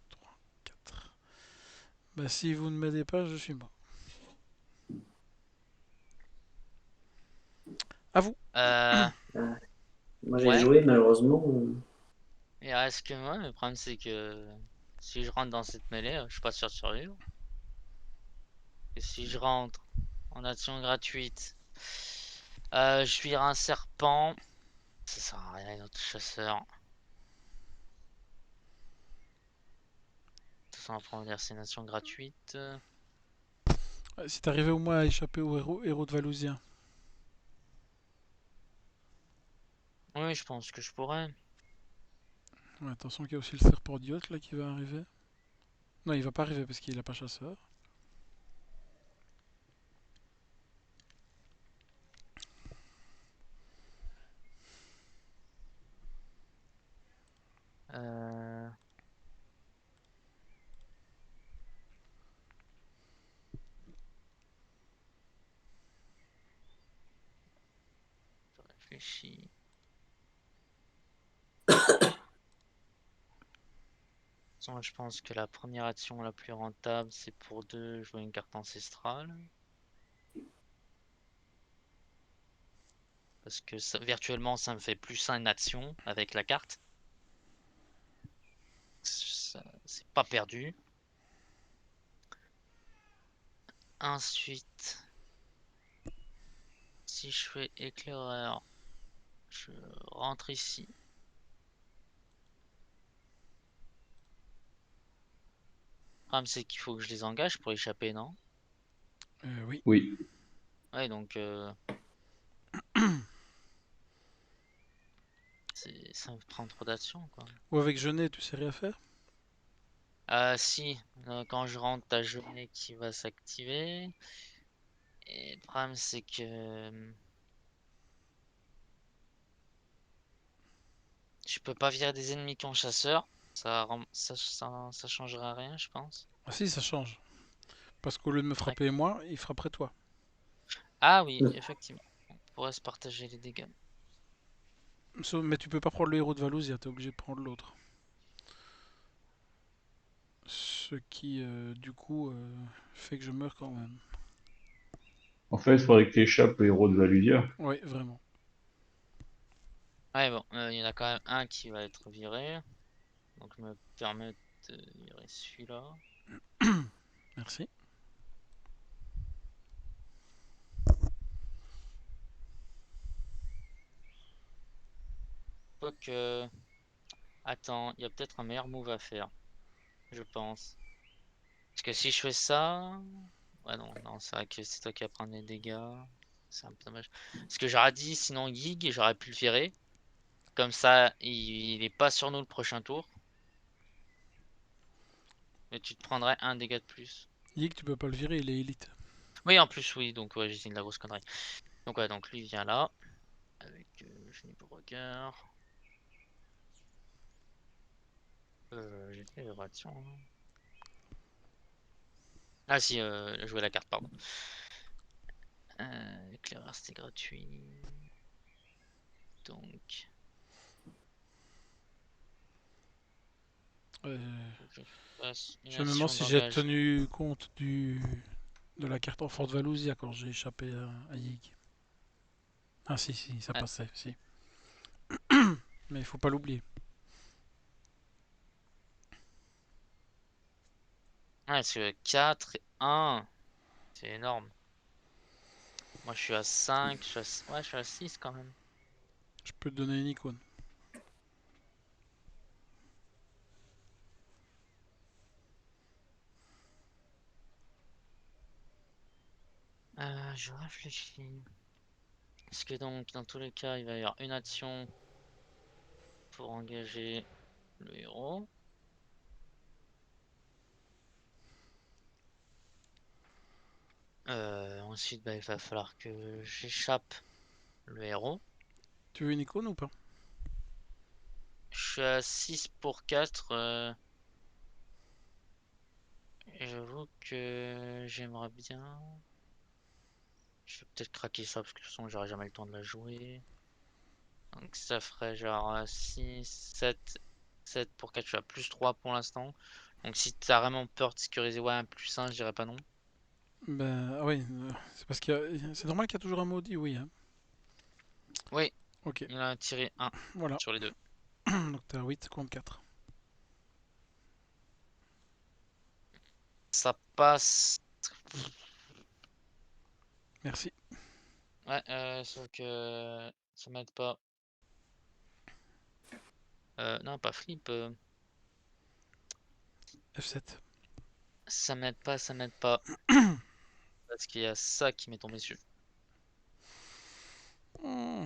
S2: 3, 4. Bah si vous ne m'aidez pas, je suis mort. À vous.
S3: Euh,
S1: Moi j'ai
S3: ouais.
S1: joué malheureusement.
S3: Il reste que moi. Le problème, c'est que si je rentre dans cette mêlée, je suis pas sûr de survivre. Et si je rentre En action gratuite. Je vire un serpent. Ça sert à rien, notre chasseur. De toute façon, après, on va dire c'est une action gratuite.
S2: Si t'arrivais au moins à échapper au héros de Valouzien.
S3: Oui, je pense que je pourrais.
S2: Ouais, attention qu'il y a aussi le serpent d'Iote là qui va arriver. Non, il va pas arriver parce qu'il a pas chasseur.
S3: Euh... Je réfléchis. Je pense que la première action la plus rentable, c'est pour 2 jouer une carte ancestrale. Parce que ça, virtuellement, ça me fait +1 action avec la carte. C'est pas perdu. Ensuite, si je fais éclaireur, je rentre ici. Le problème, c'est qu'il faut que je les engage pour échapper, non?
S2: Oui.
S4: Oui.
S3: Ouais, donc ça me prend trop d'actions, quoi.
S2: Ou avec Genet, tu sais rien faire.
S3: Si, quand je rentre, ta journée qui va s'activer. Et le problème, c'est que je peux pas virer des ennemis qui ont chasseur. Ça changera rien, je pense.
S2: Ah si, ça change. Parce qu'au lieu de me frapper moi, il frapperait toi.
S3: Ah oui, effectivement. On pourrait se partager les dégâts.
S2: Mais tu peux pas prendre le héros de Valouzia, t'es obligé de prendre l'autre. Ce qui, du coup, fait que je meurs quand même.
S4: En fait, il faudrait que tu échappes au héros de Valudia.
S2: Oui, vraiment.
S3: Ouais, bon, il y en a quand même un qui va être viré. Donc, je me permets de virer celui-là.
S2: Merci.
S3: Quoique. Attends, il y a peut-être un meilleur move à faire. Je pense. Parce que si je fais ça. Ouais, non, c'est vrai que c'est toi qui vas prendre les dégâts. C'est un peu dommage. Parce que j'aurais dit, sinon Yig, j'aurais pu le virer. Comme ça, il est pas sur nous le prochain tour. Mais tu te prendrais un dégât de plus.
S2: Yig, tu peux pas le virer, il est élite.
S3: Oui, en plus, oui. Donc, ouais, j'ai dit de la grosse connerie. Donc, ouais, donc lui il vient là. Avec Génie pour regard. J'ai fait réaction. Ah, si, jouer la carte, pardon. Éclaireur, c'était gratuit. Donc. Faut que je fasse une
S2: Je me demande
S3: action
S2: si j'ai
S3: d'engagement.
S2: tenu compte de la carte enfant de Valouzia quand j'ai échappé à Yig. Ah si, ça
S3: Ouais.
S2: passait, si. Mais il faut pas l'oublier.
S3: Ouais, c'est 4 et 1. C'est énorme. Moi, je suis à 5. Ouais, je suis à 6 quand même.
S2: Je peux te donner une icône.
S3: Je réfléchis. Parce que donc, dans tous les cas, il va y avoir une action pour engager le héros. Ensuite, bah, il va falloir que j'échappe le héros.
S2: Tu veux une icône ou pas?
S3: Je suis à 6 pour 4. J'avoue que j'aimerais bien. Je vais peut-être craquer ça parce que de toute façon, j'aurai jamais le temps de la jouer. Donc ça ferait genre 6, 7. 7 pour 4, je suis à +3 pour l'instant. Donc si t'as vraiment peur de sécuriser, ouais, un +1, je dirais pas non.
S2: Ben ah oui, c'est parce c'est normal qu'il y a toujours un maudit, oui. Hein.
S3: Oui,
S2: Ok,
S3: il a tiré 1
S2: voilà.
S3: sur les deux.
S2: Donc t'es à 8 contre 4.
S3: Ça passe.
S2: Merci.
S3: Ouais, sauf que ça m'aide pas. Non, pas flip.
S2: F7.
S3: Ça m'aide pas, ça m'aide pas. Parce qu'il y a ça qui m'est tombé dessus.
S2: Hmm.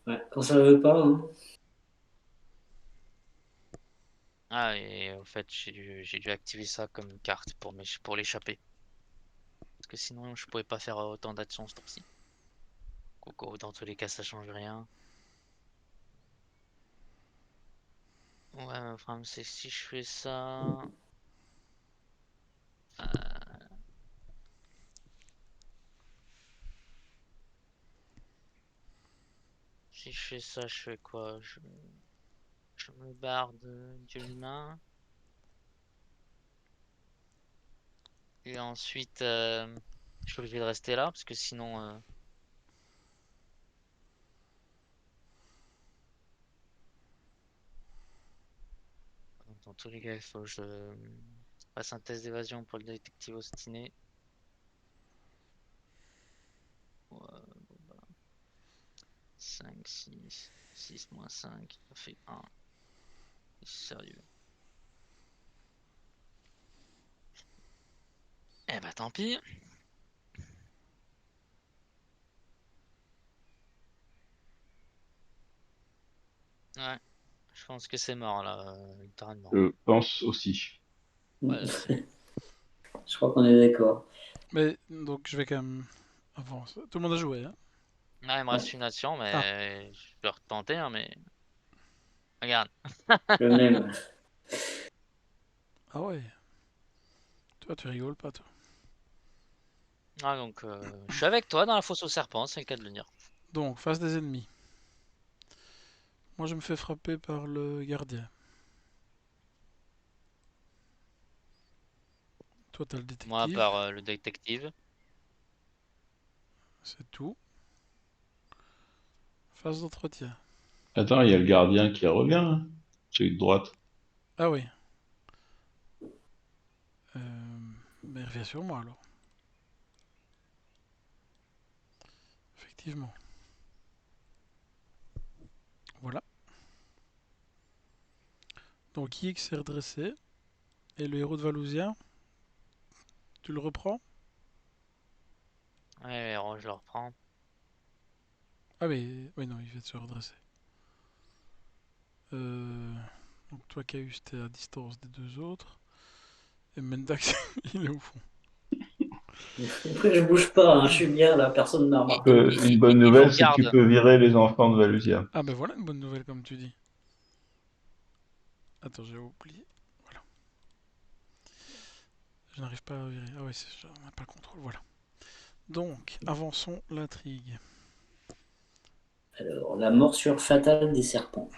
S1: Ouais, quand ça veut pas, hein.
S3: Ah, et en fait, j'ai dû activer ça comme une carte pour l'échapper. Parce que sinon, je pouvais pas faire autant d'actions ce tour-ci. Coco, dans tous les cas, ça change rien. Ouais, mais le problème, c'est que si je fais ça. euh, Si je fais ça, je fais quoi? Je me barre de l'humain. Et ensuite, je suis obligé de rester là parce que sinon. Dans tous les cas, il faut que je fasse un test d'évasion pour le détective obstiné. Ouais, bon bah. 5, 6, 6 moins 5, ça fait 1. Sérieux. Eh bah tant pis. Ouais, je pense que c'est mort là, littéralement.
S4: Je pense aussi.
S3: Ouais, c'est...
S1: Je crois qu'on est d'accord.
S2: Mais donc je vais quand même avancer. Tout le monde a joué, hein?
S3: Là, il me reste une action, mais je peux retenter, hein, mais... Regarde.
S1: Le même.
S2: Ah ouais. Toi, tu rigoles pas, toi.
S3: Ah, donc, je suis avec toi dans la fosse aux serpents, c'est le cas de le dire.
S2: Donc, face des ennemis. Moi, je me fais frapper par le gardien. Toi, t'as le
S3: Moi,
S2: détective.
S3: par le détective.
S2: C'est tout. Phase d'entretien.
S4: Attends, il y a le gardien qui revient, hein. Celui de droite.
S2: Ah oui. Mais il revient sur moi alors. Effectivement. Voilà. Donc X s'est redressé. Et le héros de Valouzien, tu le reprends?
S3: Ouais, je le reprends.
S2: Ah oui, non, il vient de se redresser. Donc toi, Caius, t'es à distance des deux autres. Et Mendax, il est au fond.
S1: Après, je bouge pas, hein, je suis bien là, personne ne m'a remarqué.
S4: Une bonne
S3: Il
S4: nouvelle,
S3: vous
S4: c'est que tu
S3: regarde.
S4: peux virer les enfants de Valusia.
S2: Ah ben voilà une bonne nouvelle comme tu dis. Attends, j'ai oublié. Voilà. Je n'arrive pas à virer. Ah ouais, j'en ai pas le contrôle, voilà. Donc, avançons l'intrigue.
S1: Alors, la morsure fatale des serpents.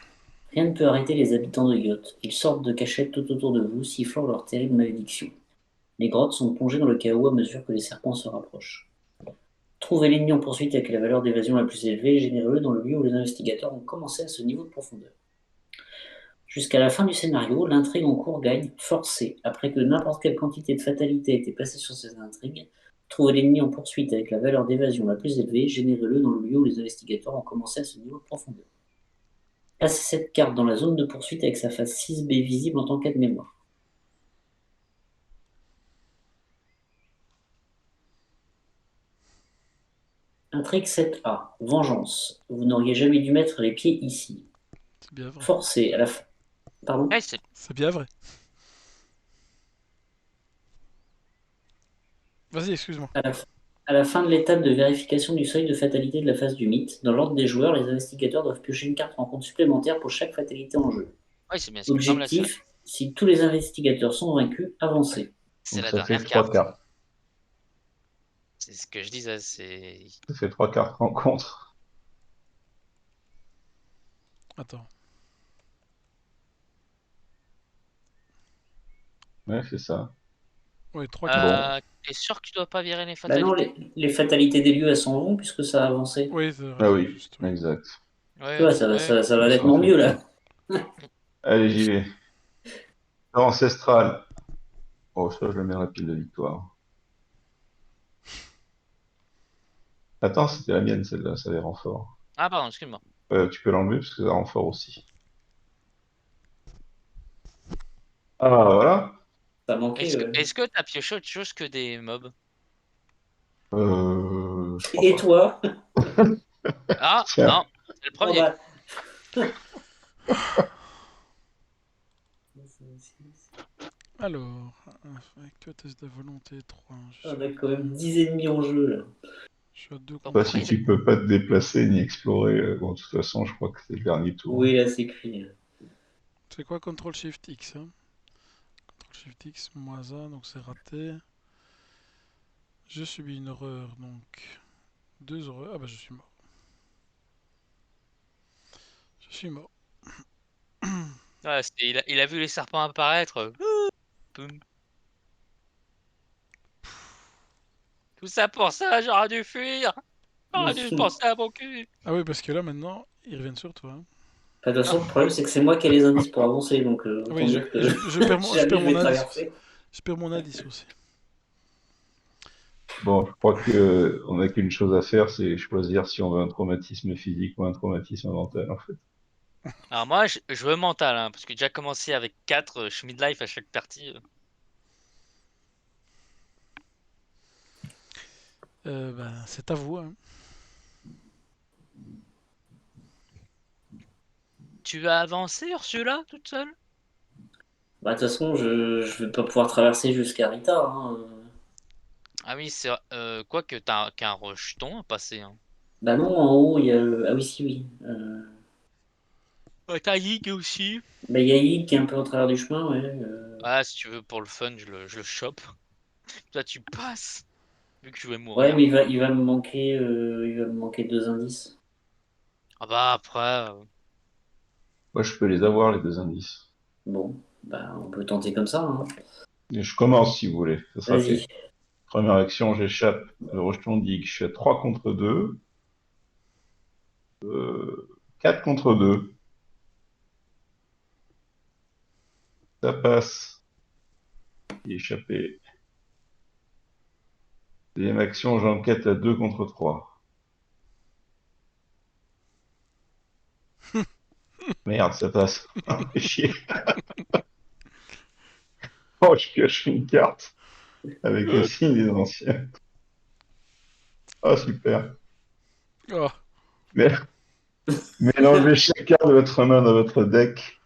S1: Rien ne peut arrêter les habitants de Yacht. Ils sortent de cachette tout autour de vous, sifflant leur terrible malédiction. Les grottes sont plongées dans le chaos à mesure que les serpents se rapprochent. Trouvez l'ennemi en poursuite avec la valeur d'évasion la plus élevée et généreux dans le lieu où les investigateurs ont commencé à ce niveau de profondeur. Jusqu'à la fin du scénario, l'intrigue en cours gagne forcée. Après que n'importe quelle quantité de fatalité ait été passée sur ces intrigues, trouvez l'ennemi en poursuite avec la valeur d'évasion la plus élevée, générez-le dans le lieu où les investigateurs ont commencé à ce niveau de profondeur. Placez cette carte dans la zone de poursuite avec sa face 6B visible en tant qu'aide-mémoire. Intrigue 7A. Vengeance. Vous n'auriez jamais dû mettre les pieds ici.
S2: C'est bien vrai.
S1: Forcé à la fin. Pardon.
S3: Ouais, c'est...
S2: C'est bien vrai. Vas-y, excuse-moi.
S1: À la fin de l'étape de vérification du seuil de fatalité de la phase du mythe, dans l'ordre des joueurs, les investigateurs doivent piocher une carte rencontre supplémentaire pour chaque fatalité en jeu.
S3: Ouais, c'est bien ce qui me semblait.
S1: Objectif, si tous les investigateurs sont vaincus, avancez.
S3: C'est
S4: Donc
S3: la
S4: ça fait
S3: dernière
S4: 3
S3: carte.
S4: cartes.
S3: C'est ce que je disais, c'est...
S4: Ça fait 3 cartes rencontre.
S2: Attends.
S4: Ouais, c'est ça.
S2: Ouais, 3 cartes.
S3: T'es sûr que tu dois pas virer les
S1: Bah non,
S3: fatalités?
S1: les fatalités des lieux, elles s'en vont puisque ça a avancé.
S2: Oui, c'est vrai.
S4: Ah oui,
S2: Juste, oui.
S4: exact.
S1: Tu vois,
S3: Ouais,
S1: ça
S3: ouais.
S1: va
S4: Ça en
S1: nettement
S4: fait
S1: mieux là.
S4: plus. Allez, j'y vais. Ancestral. Oh, ça, je le mets à la pile de victoire. Attends, c'était la mienne, celle-là, ça les renforts.
S3: Ah, pardon, excuse-moi.
S4: Tu peux l'enlever parce que ça renfort aussi. Ah, voilà.
S1: Ça manquait.
S3: Est-ce que t'as pioché autre chose que des mobs?
S4: Je crois
S1: Et
S4: pas.
S1: toi?
S3: Ah,
S4: Tiens.
S3: non, c'est le
S1: Oh
S3: premier.
S1: bah.
S2: Alors, avec toi, test de volonté 3.
S1: On a quand même 10 ennemis en jeu là.
S2: Je suis à 2
S3: Bon,
S4: Pas
S2: contre
S3: pourquoi
S4: si
S3: il...
S2: 3.
S4: tu peux pas te déplacer ni explorer. Bon, de toute façon, je crois que c'est le dernier tour.
S1: Oui, là c'est écrit.
S2: C'est quoi CTRL SHIFT X hein? CTRL SHIFT X, moins 1, donc c'est raté. Je subis une horreur, donc 2 horreurs. Ah bah je suis mort. Je suis mort.
S3: Ouais, il a vu les serpents apparaître. Boum. Tout ça pour ça, j'aurais dû fuir. J'aurais dû penser à mon cul.
S2: Ah oui, parce que là maintenant, ils reviennent sur toi, hein.
S1: Enfin, de toute façon, le problème c'est que c'est moi qui ai les indices pour avancer, donc
S2: Ah
S1: autant
S2: oui,
S1: dire que
S2: je
S1: jamais
S2: perds
S1: je
S2: mon
S1: vais
S2: indice aussi.
S1: traverser.
S2: Je perds mon indice aussi.
S4: Bon, je crois que on n'a qu'une chose à faire, c'est choisir si on veut un traumatisme physique ou un traumatisme mental, en fait.
S3: Alors moi, je veux mental, hein, parce que déjà commencé avec 4, je suis midlife à chaque partie.
S2: Ben, c'est à vous, hein.
S3: Tu vas avancer, Ursula, toute seule?
S1: Bah, de toute façon, je vais pas pouvoir traverser jusqu'à Rita. Hein.
S3: Ah oui, c'est quoi que t'as qu'un rejeton à passer. Hein.
S1: Bah non, en haut, il y a Ah oui, si, oui.
S3: T'as Yig aussi.
S1: Bah, il y a Yig qui est un peu au travers du chemin, ouais.
S3: Ah, si tu veux, pour le fun, je le chope. Toi, tu passes, vu que je vais
S1: Ouais,
S3: mourir.
S1: mais il va me manquer 2 indices.
S3: Ah bah après,
S4: Moi, je peux les avoir, les deux indices.
S1: Bon, bah on peut tenter comme ça. Hein.
S4: Et je commence, si vous voulez. Ça sera
S1: Vas-y.
S4: fait. Première action, j'échappe. Le rejeton dit que je suis à 3 contre 2. 4 contre 2. Ça passe. J'ai échappé. Deuxième action, j'enquête à 2 contre 3. Merde, ça passe. Ah, fait chier. Oh, je pioche une carte avec le signe des anciens. Oh, super.
S2: Oh,
S4: Mais, mélangez chaque carte de votre main dans votre deck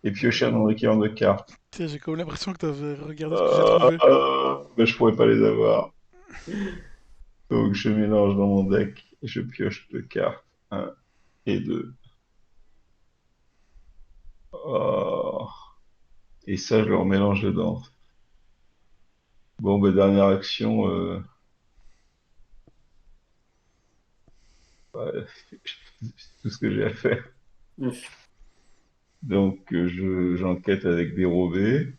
S4: et piochez un nombre équivalent de cartes.
S2: tiens, j'ai comme l'impression que t'avais regardé ce que j'ai trouvé.
S4: Mais je pourrais pas les avoir. Donc, je mélange dans mon deck et je pioche 2 cartes. Un et 2. Oh. Et ça, je le remélange dedans. Bon, bah, dernière action. Ouais, c'est tout ce que j'ai à faire. Donc, j'enquête avec dérobé.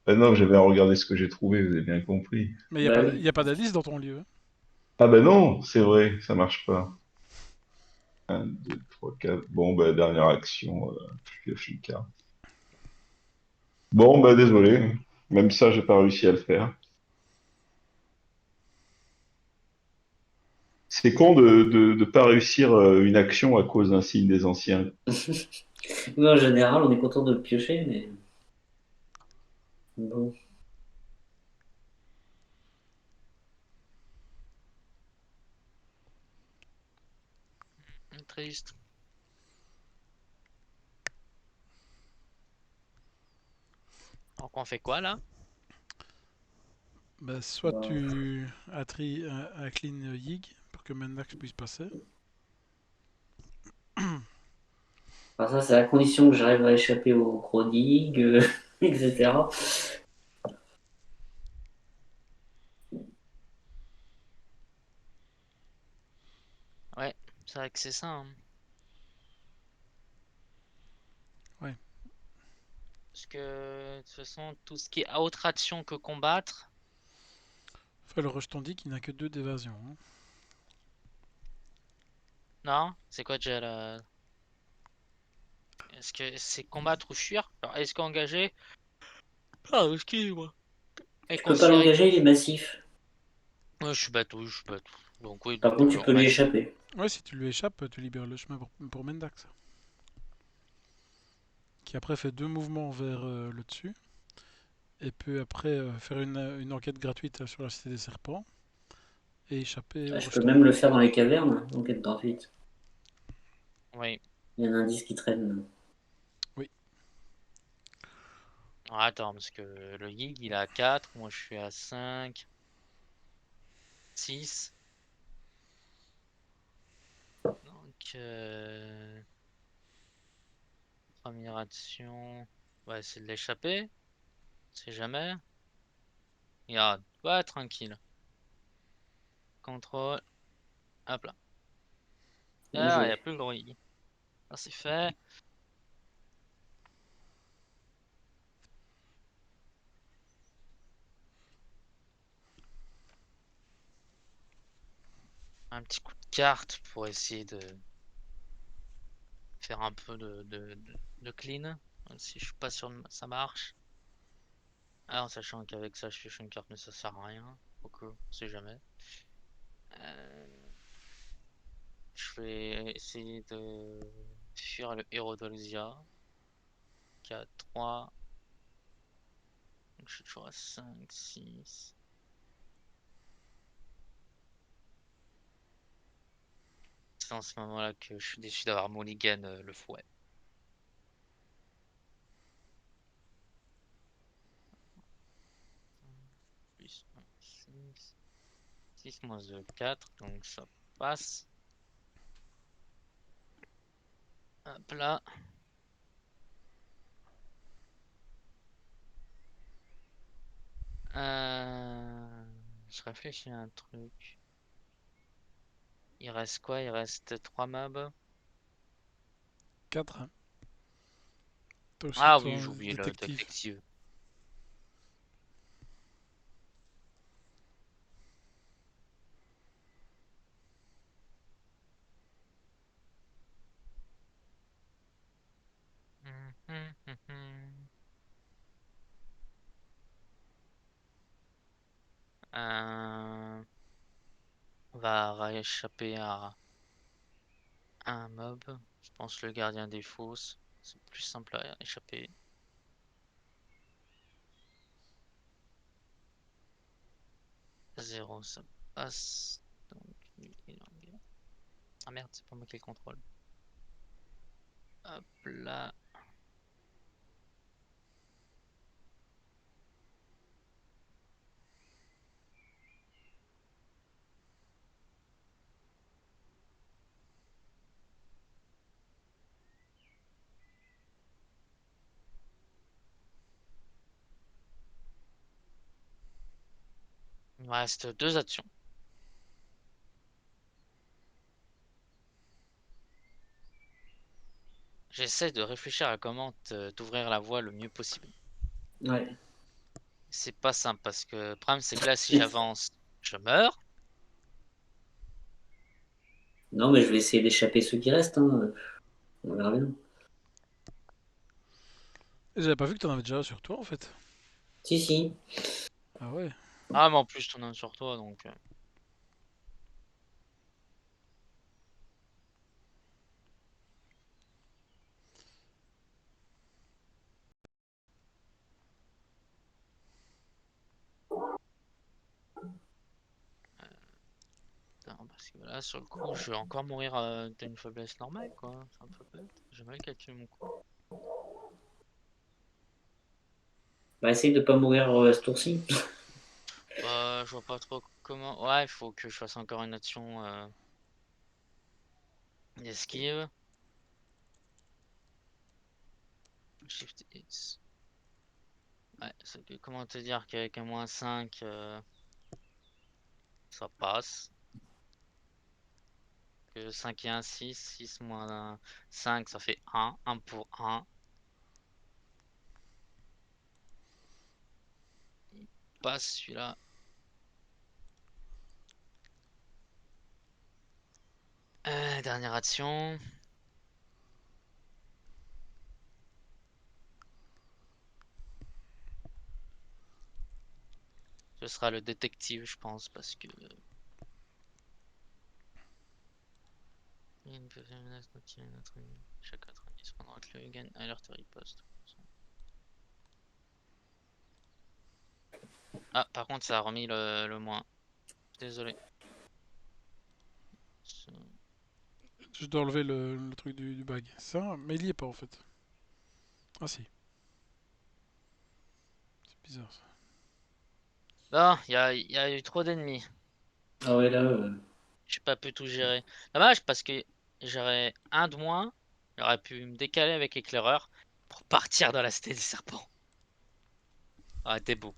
S4: Ah non, j'avais à regarder ce que j'ai trouvé, vous avez bien compris.
S2: Mais
S1: Bah
S2: il
S1: oui.
S2: y a pas d'indice dans ton lieu, hein.
S4: Ah bah non, c'est vrai, ça marche pas. Un, 2, 3, 4. Bon, bah, dernière action, je pioche une carte. Bon, bah, désolé. Même ça, j'ai pas réussi à le faire. C'est con de pas réussir une action à cause d'un signe des anciens.
S1: Oui, en général, on est content de le piocher, mais bon.
S3: triste. Donc on fait quoi là?
S2: Bah, soit
S1: Bah,
S2: tu clean Yig pour que Mendax puisse passer.
S1: enfin, ça, c'est à condition que j'arrive à échapper au Crodig, etc.
S3: Ouais, c'est vrai que c'est ça. Hein.
S2: Ouais.
S3: Parce que de toute façon, tout ce qui est autre action que combattre,
S2: Enfin, le rejeton dit qu'il n'a que 2 d'évasion, hein.
S3: non? C'est quoi déjà la... Est-ce que c'est combattre ou fuir? Alors, est-ce qu'engager? Ah, excusez-moi. est
S1: Tu peux pas
S3: considéré
S1: l'engager,
S3: comme...
S1: il est massif.
S3: Ouais, je suis bête, oui, je suis bête. Donc oui,
S1: Par
S3: donc
S1: contre, tu peux
S3: on
S1: lui
S3: reste.
S1: échapper.
S2: Ouais, si tu lui échappes, tu libères le chemin pour Mendax. Qui après fait 2 mouvements vers le dessus. Et peut après faire une enquête gratuite sur la Cité des Serpents. Et échapper
S1: Ah,
S2: au
S1: je peux
S2: rejeton.
S1: même le faire dans les cavernes, enquête gratuite.
S3: Oui.
S1: Il y a un indice qui traîne.
S2: Oui.
S3: Ah, attends, parce que le Yig il est à 4, moi je suis à 5, 6. Donc, première action, on va essayer de l'échapper. On sait jamais. Regarde, ouais, tranquille. Contrôle, hop là.
S1: Bien
S3: Ah, il n'y a
S1: joué.
S3: plus le gros Yig. Ça c'est fait. Un petit coup de carte pour essayer de faire un peu de clean. Même si je suis pas sûr que ça marche. Ah, en sachant qu'avec ça, je pioche une carte, mais ça sert à rien. Donc, on sait jamais. Euh, je vais essayer de fuir le héros d'Olusia. Qui a 3. Donc, je suis toujours à 5, 6. C'est en ce moment-là que je suis déçu d'avoir mulligan le fouet. Plus 1, 6. 6 moins 2, 4. Donc ça passe. Hop là. Je réfléchis à un truc. Il reste quoi? Il reste 3 mobs.
S2: 4. Hein. T'as aussi
S3: Ah oui, j'ai
S2: ton
S3: oublié le
S2: détective.
S3: détective. Euh, on va rééchapper à un mob. Je pense le gardien des fosses. C'est plus simple à échapper. 0, ça passe. Donc, lui, il en gagne. Ah merde, c'est pas moi qui le contrôle. Hop là. Il me reste 2 actions. J'essaie de réfléchir à comment t'ouvrir la voie le mieux possible.
S1: Ouais.
S3: C'est pas simple parce que le problème c'est que là si j'avance, je meurs.
S1: Non, mais je vais essayer d'échapper ceux qui restent. Hein. On verra bien.
S2: J'avais pas vu que t'en avais déjà sur toi en fait.
S1: Si, si.
S2: Ah ouais.
S3: Ah mais en plus t'en as un sur toi donc... Putain, parce que là sur le coup je vais encore mourir d'une faiblesse normale quoi. C'est un peu bête. J'ai mal calculé mon coup.
S1: Bah, essaye de pas mourir à ce tour-ci.
S3: Bah je vois pas trop comment... Ouais il faut que je fasse encore une action d'esquive. Shift X. Ouais, comment te dire qu'avec un -5 ça passe. Que 5 et 1, 6, 6 moins 5 ça fait 1 pour 1. Il passe celui-là. Dernière action. sera le détective, je pense, parce que. Une menace continue notre chaque 90 pendant que le gain alerte riposte. Ah, par contre, ça a remis le moins. Désolé.
S2: Je dois enlever le truc du bag. Ça, mais il y est pas en fait. Ah si. C'est bizarre ça.
S3: Non, il y a eu trop d'ennemis.
S1: Ah ouais, là,
S3: J'ai pas pu tout gérer. Dommage parce que j'aurais un de moins. J'aurais pu me décaler avec éclaireur pour partir dans la cité des serpents. Ah, t'es beau.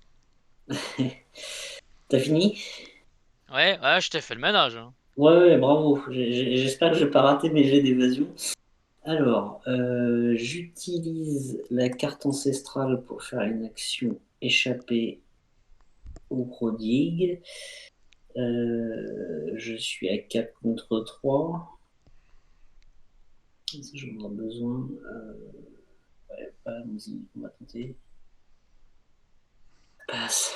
S1: t'as fini?
S3: Ouais, ouais, je t'ai fait le ménage. Hein.
S1: Ouais, bravo. J'espère que je vais pas rater mes jets d'évasion. Alors, j'utilise la carte ancestrale pour faire une action échapper au prodigue. Je suis à 4 contre 3. Ça, j'en ai besoin. Ouais, allons-y, on va tenter. Passe.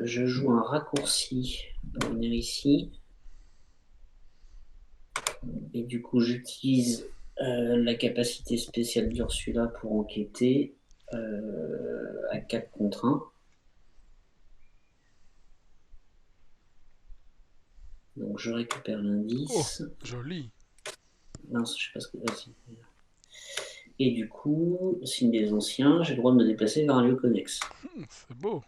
S1: Je joue un raccourci pour venir ici. Et du coup, j'utilise la capacité spéciale d'Ursula pour enquêter à 4 contre 1. Donc je récupère
S2: Oh,
S1: l'indice.
S2: joli.
S1: Mince, je sais pas ce que. Et du coup, signe des anciens, j'ai le droit de me déplacer vers un lieu connexe.
S2: C'est beau.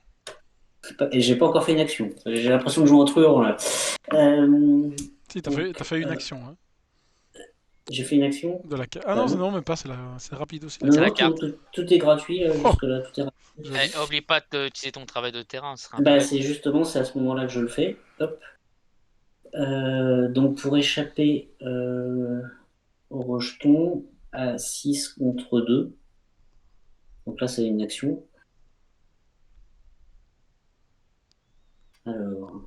S1: Et j'ai pas encore fait une action. J'ai l'impression de jouer en truand là.
S2: Si,
S1: Donc,
S2: t'as fait une action. Hein,
S1: j'ai fait une action.
S2: Ah non,
S1: Non.
S2: non, même pas, c'est rapide aussi la
S1: Non,
S3: C'est
S2: carte.
S3: la
S1: non,
S3: carte.
S1: tout est gratuit
S2: Oh,
S1: jusque-là, tout est gratuit.
S2: joli.
S3: Oublie pas d'utiliser ton travail de terrain, ce serait un peu
S1: Bah,
S3: bête.
S1: c'est justement, c'est à ce moment-là que je le fais. Hop. Donc pour échapper au rejeton à 6 contre 2. Donc là, c'est une action. Alors,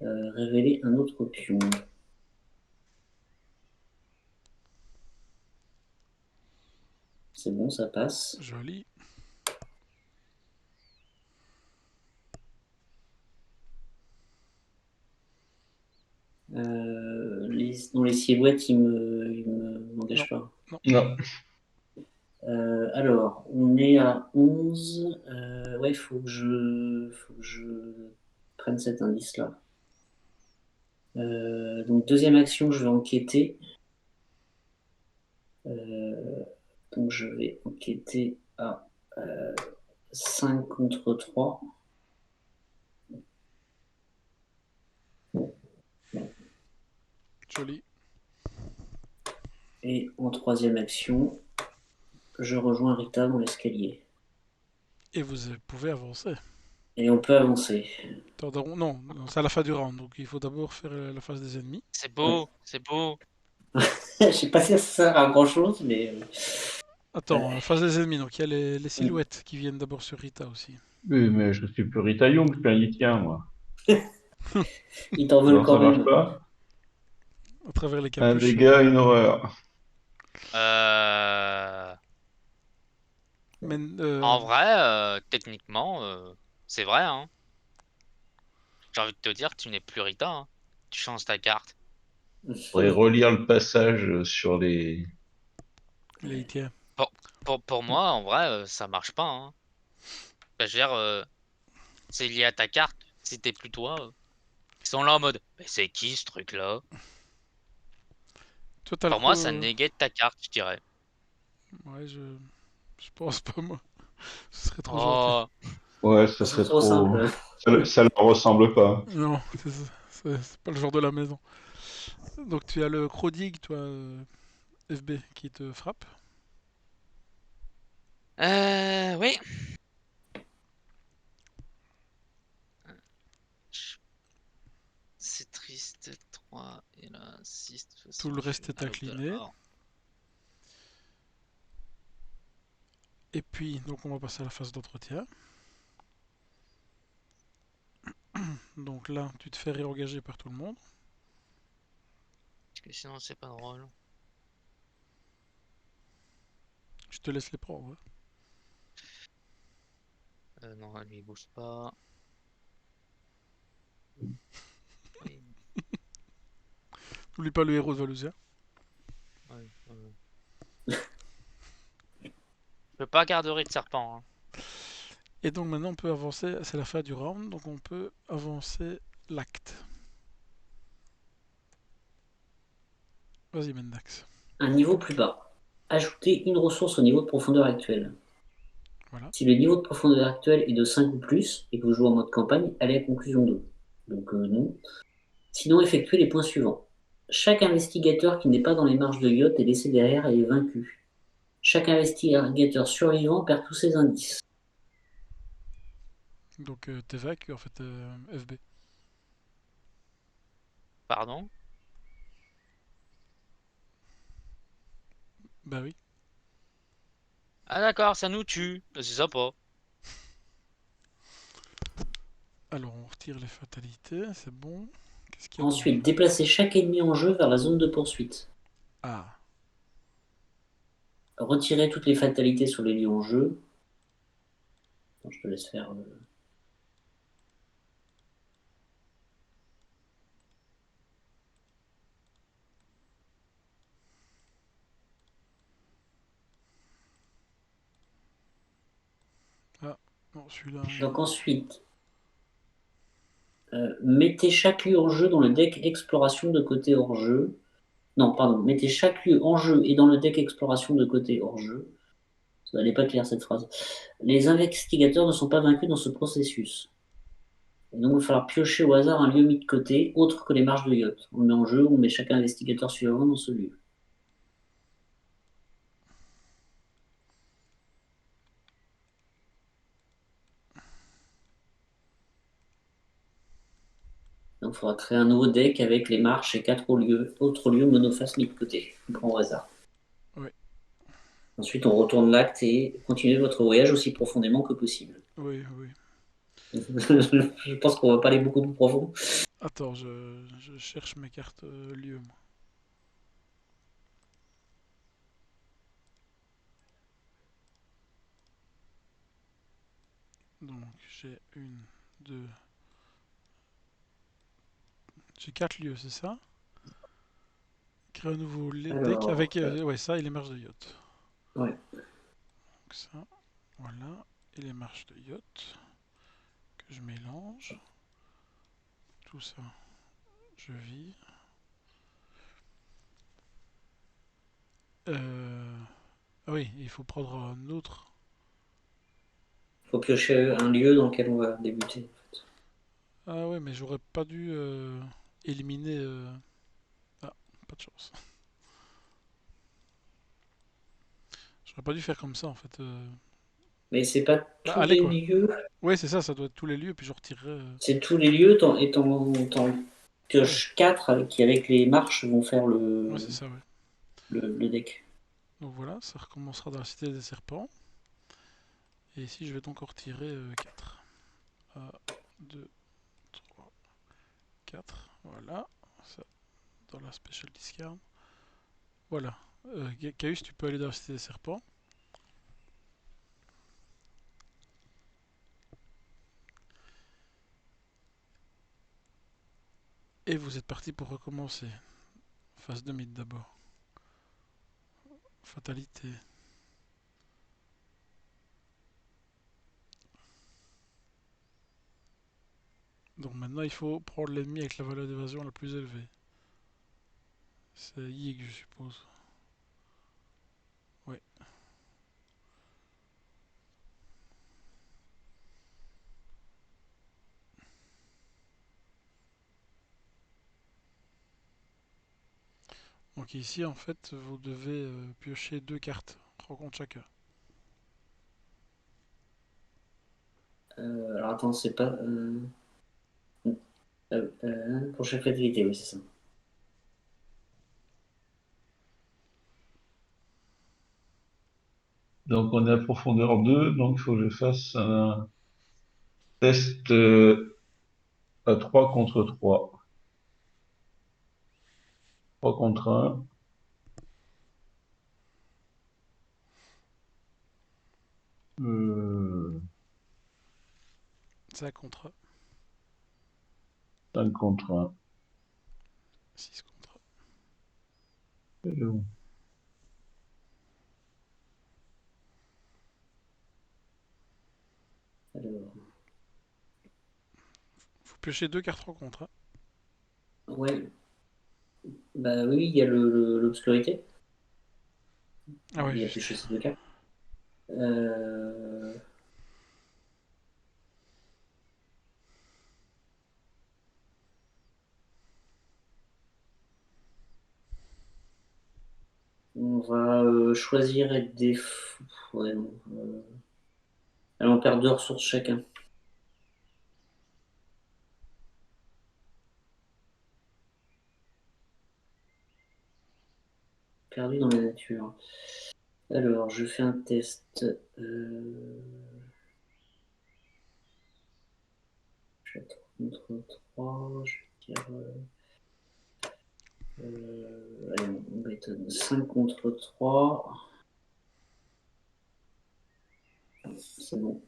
S1: révéler un autre pion. C'est bon, ça passe.
S2: Joli.
S1: Dans les silhouettes, m'engagent pas.
S4: Non.
S1: Alors, on est à 11. Ouais, faut que je prenne cet indice-là. Donc, deuxième action, je vais enquêter. Donc, je vais enquêter à 5 contre 3.
S2: Joli.
S1: Et en troisième action, je rejoins Rita dans l'escalier.
S2: Et vous pouvez avancer.
S1: Et on peut avancer.
S2: Non, c'est à la fin du round, donc il faut d'abord faire la phase des ennemis.
S3: C'est beau, c'est beau.
S1: Je sais pas si ça sert à grand chose, mais.
S2: Attends, la phase des ennemis, donc il y a les silhouettes qui viennent d'abord sur Rita aussi.
S4: Oui, mais je suis plus Rita Young, je suis un Yitien, moi.
S1: Ils t'en veulent
S4: Non,
S1: quand
S4: ça marche
S1: même.
S4: pas?
S2: À travers les
S4: Un
S2: capuches.
S4: dégât, une horreur.
S2: Mais,
S3: En vrai, techniquement, c'est vrai. Hein. J'ai envie de te dire, tu n'es plus Rita. Hein. Tu changes ta carte.
S4: Faudrait relire le passage sur les.
S2: les tiens.
S3: Pour moi, en vrai, ça marche pas. Hein. Bah, je veux dire, c'est lié à ta carte. Si t'es plus toi, ils sont là en mode, mais c'est qui ce truc-là?
S2: Toi, t'as le
S3: Pour
S2: coup.
S3: moi, ça négate ta carte, je dirais.
S2: Ouais, je pense pas, moi. Ce serait trop gentil.
S3: Oh,
S4: Ouais, ça
S1: C'est
S4: serait
S1: trop
S4: trop.
S1: simple.
S4: Ça leur ressemble pas.
S2: Non, c'est pas le genre de la maison. Donc tu as le Crodig, toi, FB, qui te frappe.
S3: oui. C'est triste. 3 et là, 6. De toute
S2: Tout
S3: façon,
S2: le
S3: je
S2: reste
S3: suis
S2: est
S3: à l'aube de la
S2: incliné.
S3: mort.
S2: Et puis, donc on va passer à la phase d'entretien. Donc là, tu te fais réengager par tout le monde.
S3: Parce que sinon, c'est pas drôle.
S2: Je te laisse les prendre.
S3: Non, lui il bouge pas. Oui,
S2: N'oublie pas le héros de Valusia.
S3: oui, oui. Je peux pas garder de serpent. Hein.
S2: Et donc maintenant on peut avancer, c'est la fin du round, donc on peut avancer l'acte. Vas-y Mendax.
S1: Un niveau plus bas. Ajoutez une ressource au niveau de profondeur actuel.
S2: Voilà.
S1: Si le niveau de profondeur actuel est de 5 ou plus et que vous jouez en mode campagne, allez à conclusion 2. Donc non. Sinon, effectuez les points suivants. Chaque investigateur qui n'est pas dans les marges de yacht est laissé derrière et est vaincu. Chaque investigateur survivant perd tous ses indices.
S2: Donc t'es vaincu en fait, FB.
S3: Pardon?
S2: Bah oui.
S3: Ah d'accord, ça nous tue. C'est sympa.
S2: Alors on retire les fatalités, c'est bon. Qu'est-ce qu'il y a d'autre?
S1: Ensuite, déplacez chaque ennemi en jeu vers la zone de poursuite.
S2: Ah,
S1: Retirez toutes les fatalités sur les lieux en jeu. Attends, je te laisse faire.
S2: non, celui-là.
S1: Donc ensuite, mettez chaque lieu en jeu dans le deck exploration de côté hors jeu. Non, pardon, mettez chaque lieu en jeu et dans le deck exploration de côté hors jeu. Ça n'est pas clair cette phrase. Les investigateurs ne sont pas vaincus dans ce processus. Et donc il va falloir piocher au hasard un lieu mis de côté, autre que les marges de yacht. On le met en jeu, on met chaque investigateur suivant dans ce lieu. Donc il faudra créer un nouveau deck avec les marches et 4 autres lieux monofaces mis de côté. On prend au hasard.
S2: Ouais.
S1: Ensuite, on retourne l'acte et continuez votre voyage aussi profondément que possible.
S2: Oui, oui.
S1: Je pense qu'on va pas aller beaucoup plus profond.
S2: Attends, je cherche mes cartes lieux, moi. Donc j'ai une, deux. J'ai 4 lieux, c'est ça? Créer un nouveau deck
S1: Alors,
S2: avec ouais, ça et les marches de yacht.
S1: ouais.
S2: Donc ça, voilà. Et les marches de yacht que je mélange. Tout ça, je vis. Ah oui, il faut prendre un autre.
S1: Il faut piocher un lieu dans lequel on va débuter.
S2: Ah ouais, mais j'aurais pas dû éliminer. Ah, pas de chance. J'aurais pas dû faire comme ça en fait.
S1: Mais c'est pas
S2: Bah
S1: tous
S2: allez
S1: les
S2: quoi.
S1: lieux.
S2: Ouais, c'est ça, ça doit être tous les lieux, puis je retirerai.
S1: C'est tous les lieux et t'en pioches 4 qui, avec les marches, vont faire
S2: Ouais, c'est ça, ouais.
S1: le deck.
S2: Donc voilà, ça recommencera dans la cité des serpents. Et ici, je vais donc en retirer 4. 1, 2, 3, 4. Voilà. Ça, dans la special discard. Voilà. Caius, tu peux aller dans la cité des serpents. Et vous êtes parti pour recommencer. Phase de mythe d'abord. Fatalité. Donc maintenant, il faut prendre l'ennemi avec la valeur d'évasion la plus élevée. C'est Yig, je suppose. Ouais. Donc ici, en fait, vous devez piocher 2 cartes. Rencontre chacun.
S1: Alors attends, c'est pas. Pour chaque fatalité, oui, c'est ça.
S4: Donc on est à profondeur 2, donc il faut que je fasse un test à 3 contre 3. 3 contre 1.
S2: Ça contre
S4: 5 contre 1.
S2: 6 contre.
S1: Alors,
S2: Faut piocher 2 cartes rencontre. Hein.
S1: ouais. Bah oui, il y a l'obscurité.
S2: Ah ouais,
S1: Il y a
S2: juste.
S1: pioché ces deux cartes. On va choisir et ouais, non, allez, on perd 2 ressources chacun. Perdu dans la nature. Alors, je fais un test. Je vais être contre 3. Je vais dire. Allez, on va être 5 contre 3. C'est bon.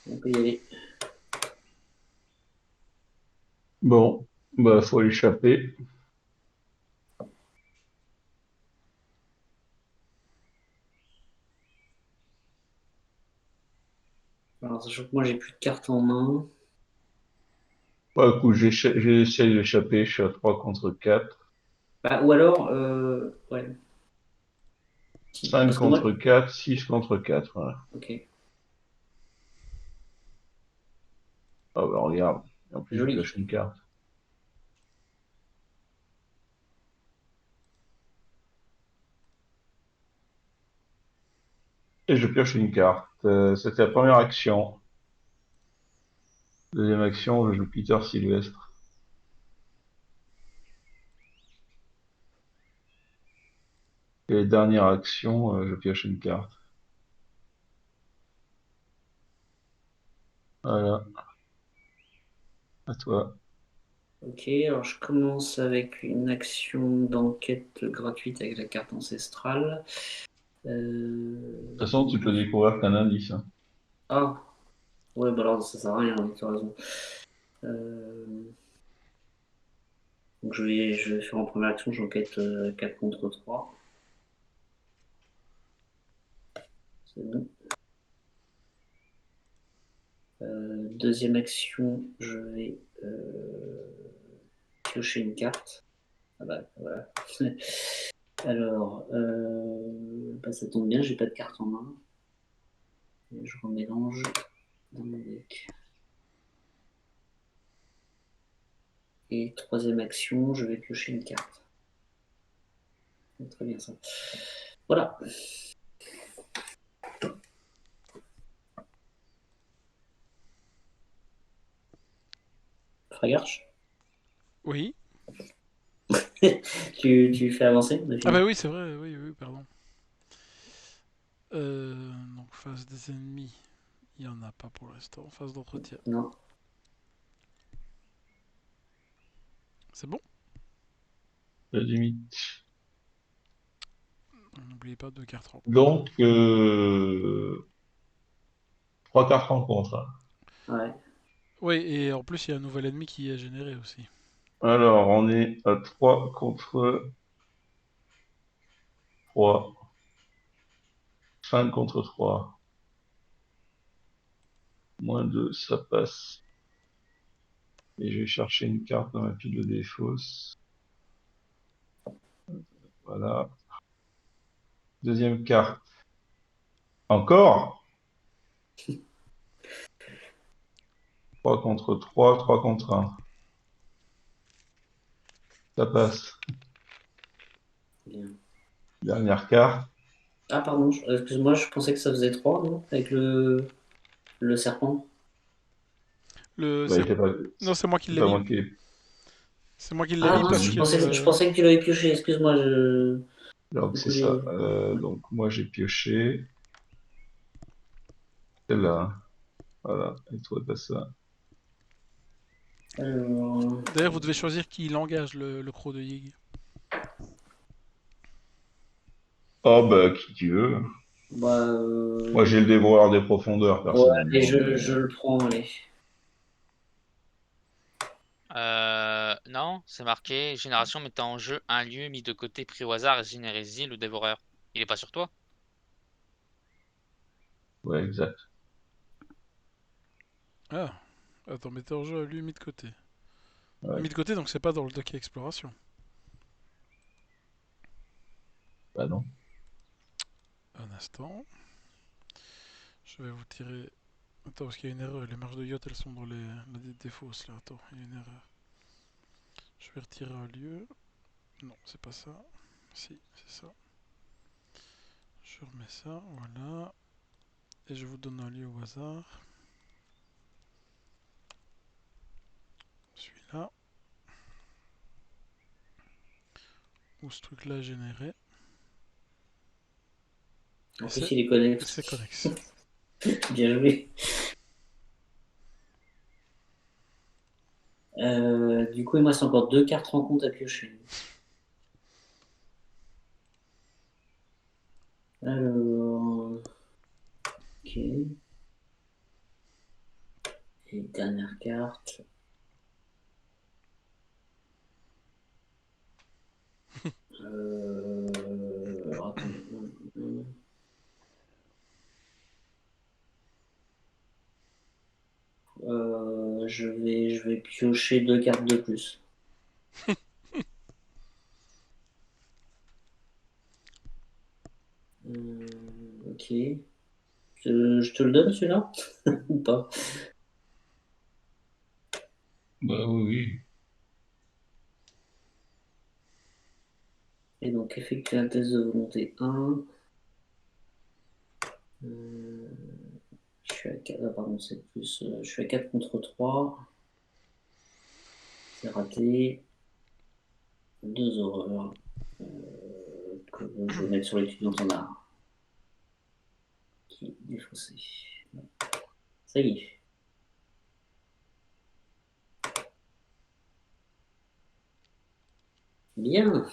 S1: On peut y aller.
S4: Bon, bah faut échapper.
S1: Alors, sachant que moi, j'ai plus de cartes en main.
S4: Bah écoute, j'essaie d'échapper, je suis à 3 contre 4.
S1: Bah, ou alors, ouais.
S4: 5
S1: Parce que moi.
S4: contre 4, 6 contre 4, voilà.
S1: Ok,
S4: Ah bah regarde, en plus je
S1: joli.
S4: pioche une carte. Et je pioche une carte. C'était la première action. Deuxième action, je joue Peter Sylvestre. Et dernière action, je pioche une carte. Voilà. À toi.
S1: Ok, alors je commence avec une action d'enquête gratuite avec la carte ancestrale.
S4: De toute façon, tu peux découvrir qu'un indice. Hein.
S1: Ah, ouais, bah alors ça sert à rien, tu as raison. Donc je vais faire en première action, j'enquête 4 contre 3. C'est bon. Deuxième action, je vais piocher une carte. Ah bah voilà. Alors, bah, ça tombe bien, j'ai pas de carte en main. Et je remélange dans mon deck. Et troisième action, je vais piocher une carte. C'est très bien ça. Voilà. Fragarche,
S2: Oui.
S1: tu fais avancer on a
S2: Ah
S1: fini.
S2: bah oui, c'est vrai, oui, oui, pardon. Donc phase des ennemis, il n'y en a pas pour l'instant. Phase d'entretien,
S1: Non.
S2: c'est bon.
S4: La limite.
S2: N'oubliez pas 2 cartes rencontre.
S4: Donc, 3 cartes rencontre. Hein.
S1: Ouais.
S2: Oui, et en plus, il y a un nouvel ennemi qui est généré aussi.
S4: Alors, on est à 3 contre 3. 5 contre 3. Moins 2, ça passe. Et je vais chercher une carte dans ma pile de défausse. Voilà. Deuxième carte. Encore 3 contre 3, 3 contre 1. Ça passe.
S1: Bien.
S4: Dernière carte.
S1: Ah pardon, excuse-moi, je pensais que ça faisait 3, non? Avec le serpent.
S2: Le,
S4: Bah,
S2: c'est...
S4: il fait pas...
S2: Non, c'est moi qui
S4: C'est
S2: l'ai
S4: pas
S2: mis.
S4: moi qui...
S2: C'est moi qui l'ai
S1: Ah
S2: mis
S1: mince,
S2: parce
S1: je
S4: Oui.
S1: pensais, je
S2: que...
S1: pensais que tu l'avais pioché, excuse-moi,
S4: Donc,
S1: du
S4: c'est
S1: coup
S4: ça.
S1: j'ai.
S4: Donc, moi, j'ai pioché. Celle-là. Voilà. Et toi, t'as ça.
S1: Alors,
S2: D'ailleurs, vous devez choisir qui l'engage, le croc de Yig.
S4: Oh, bah, qui tu veux.
S1: Bah,
S4: Moi, j'ai le dévoreur des profondeurs,
S1: ouais, et
S4: personnellement.
S1: je le prends, allez.
S3: Non, c'est marqué génération mettant en jeu un lieu mis de côté pris au hasard et générésie le dévoreur. Il est pas sur toi?
S4: Ouais, exact.
S2: Ah, attends, mettez en jeu lui mis de côté.
S4: Ouais.
S2: Mis de côté, donc c'est pas dans le dossier exploration.
S4: Bah non.
S2: Un instant. Je vais vous tirer. Attends, parce qu'il y a une erreur. Les marges de yacht, elles sont dans des fausses là. Attends, il y a une erreur. Je vais retirer un lieu. Non, c'est pas ça. Si, c'est ça. Je remets ça, voilà. Et je vous donne un lieu au hasard. Celui-là. Où ce truc-là est généré.
S1: En
S2: Et
S1: plus, il est connexe.
S2: c'est connexe.
S1: Bien joué. Du coup, il me reste encore 2 cartes rencontres à piocher. Alors, ok. Et dernière carte. Alors, attendez. Je vais piocher 2 cartes de plus. Ok. Je te le donne celui-là ou pas?
S4: Bah oui, oui.
S1: Et donc, effectuer un test de volonté 1. Je suis à 4, pardon, c'est plus. Je suis à 4 contre 3. C'est raté. 2 horreurs. Que je vais mettre sur l'étudiant en art. Qui est défaussé. Ça y est. Bien.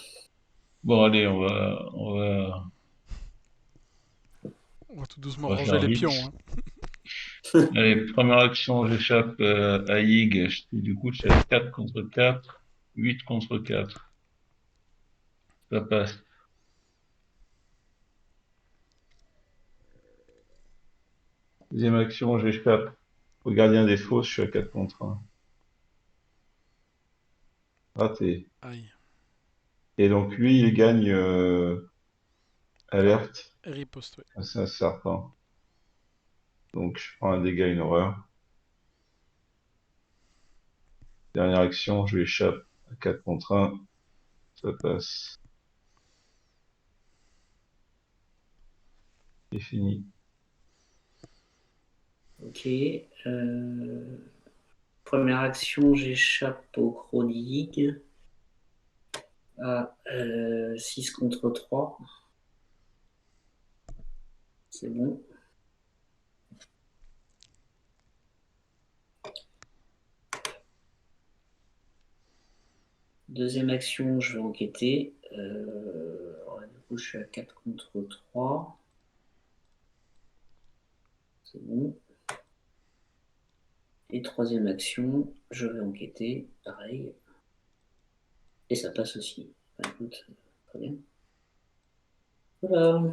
S4: Bon, allez,
S2: On va tout doucement
S4: on va
S2: ranger
S4: faire
S2: les
S4: vite.
S2: pions. Hein.
S4: Allez, première action, j'échappe à Ig. Du coup, je suis à 4 contre 4, 8 contre 4. Ça passe. Deuxième action, j'échappe au gardien des fosses, je suis à 4 contre 1. Raté.
S2: Aïe.
S4: Et donc, lui, il gagne alerte.
S2: Riposte, ouais.
S4: C'est un serpent. Donc, je prends un dégât, une horreur. Dernière action, je lui échappe à 4 contre 1. Ça passe. C'est fini.
S1: Ok. Première action, j'échappe au Chronique à 6 contre 3. C'est bon. Deuxième action, je vais enquêter. Du coup, je suis à 4 contre 3. C'est bon. Et troisième action, je vais enquêter. Pareil. Et ça passe aussi. Bah, écoute, très bien. Voilà.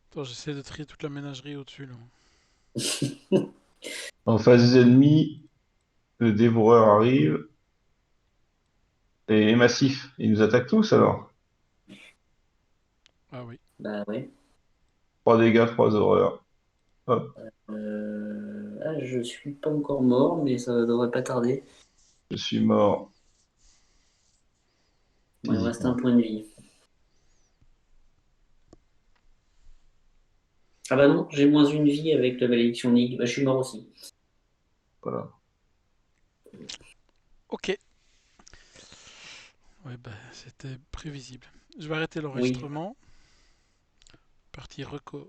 S2: Attends, j'essaie de trier toute la ménagerie au-dessus là.
S4: En phase ennemie, le dévoreur arrive et est massif. Il nous attaque tous alors.
S2: Ah oui.
S1: Bah ouais.
S4: 3 dégâts, 3 horreurs. Hop,
S1: Je suis pas encore mort, mais ça devrait pas tarder.
S4: je suis mort
S1: Il me reste un
S4: physiquement.
S1: point de vie. Ah bah non, j'ai moins une vie avec la malédiction Nick. Bah, je suis mort aussi.
S4: Voilà.
S2: Ok. Ouais, bah, c'était prévisible. Je vais arrêter
S1: Oui.
S2: l'enregistrement. Partie record.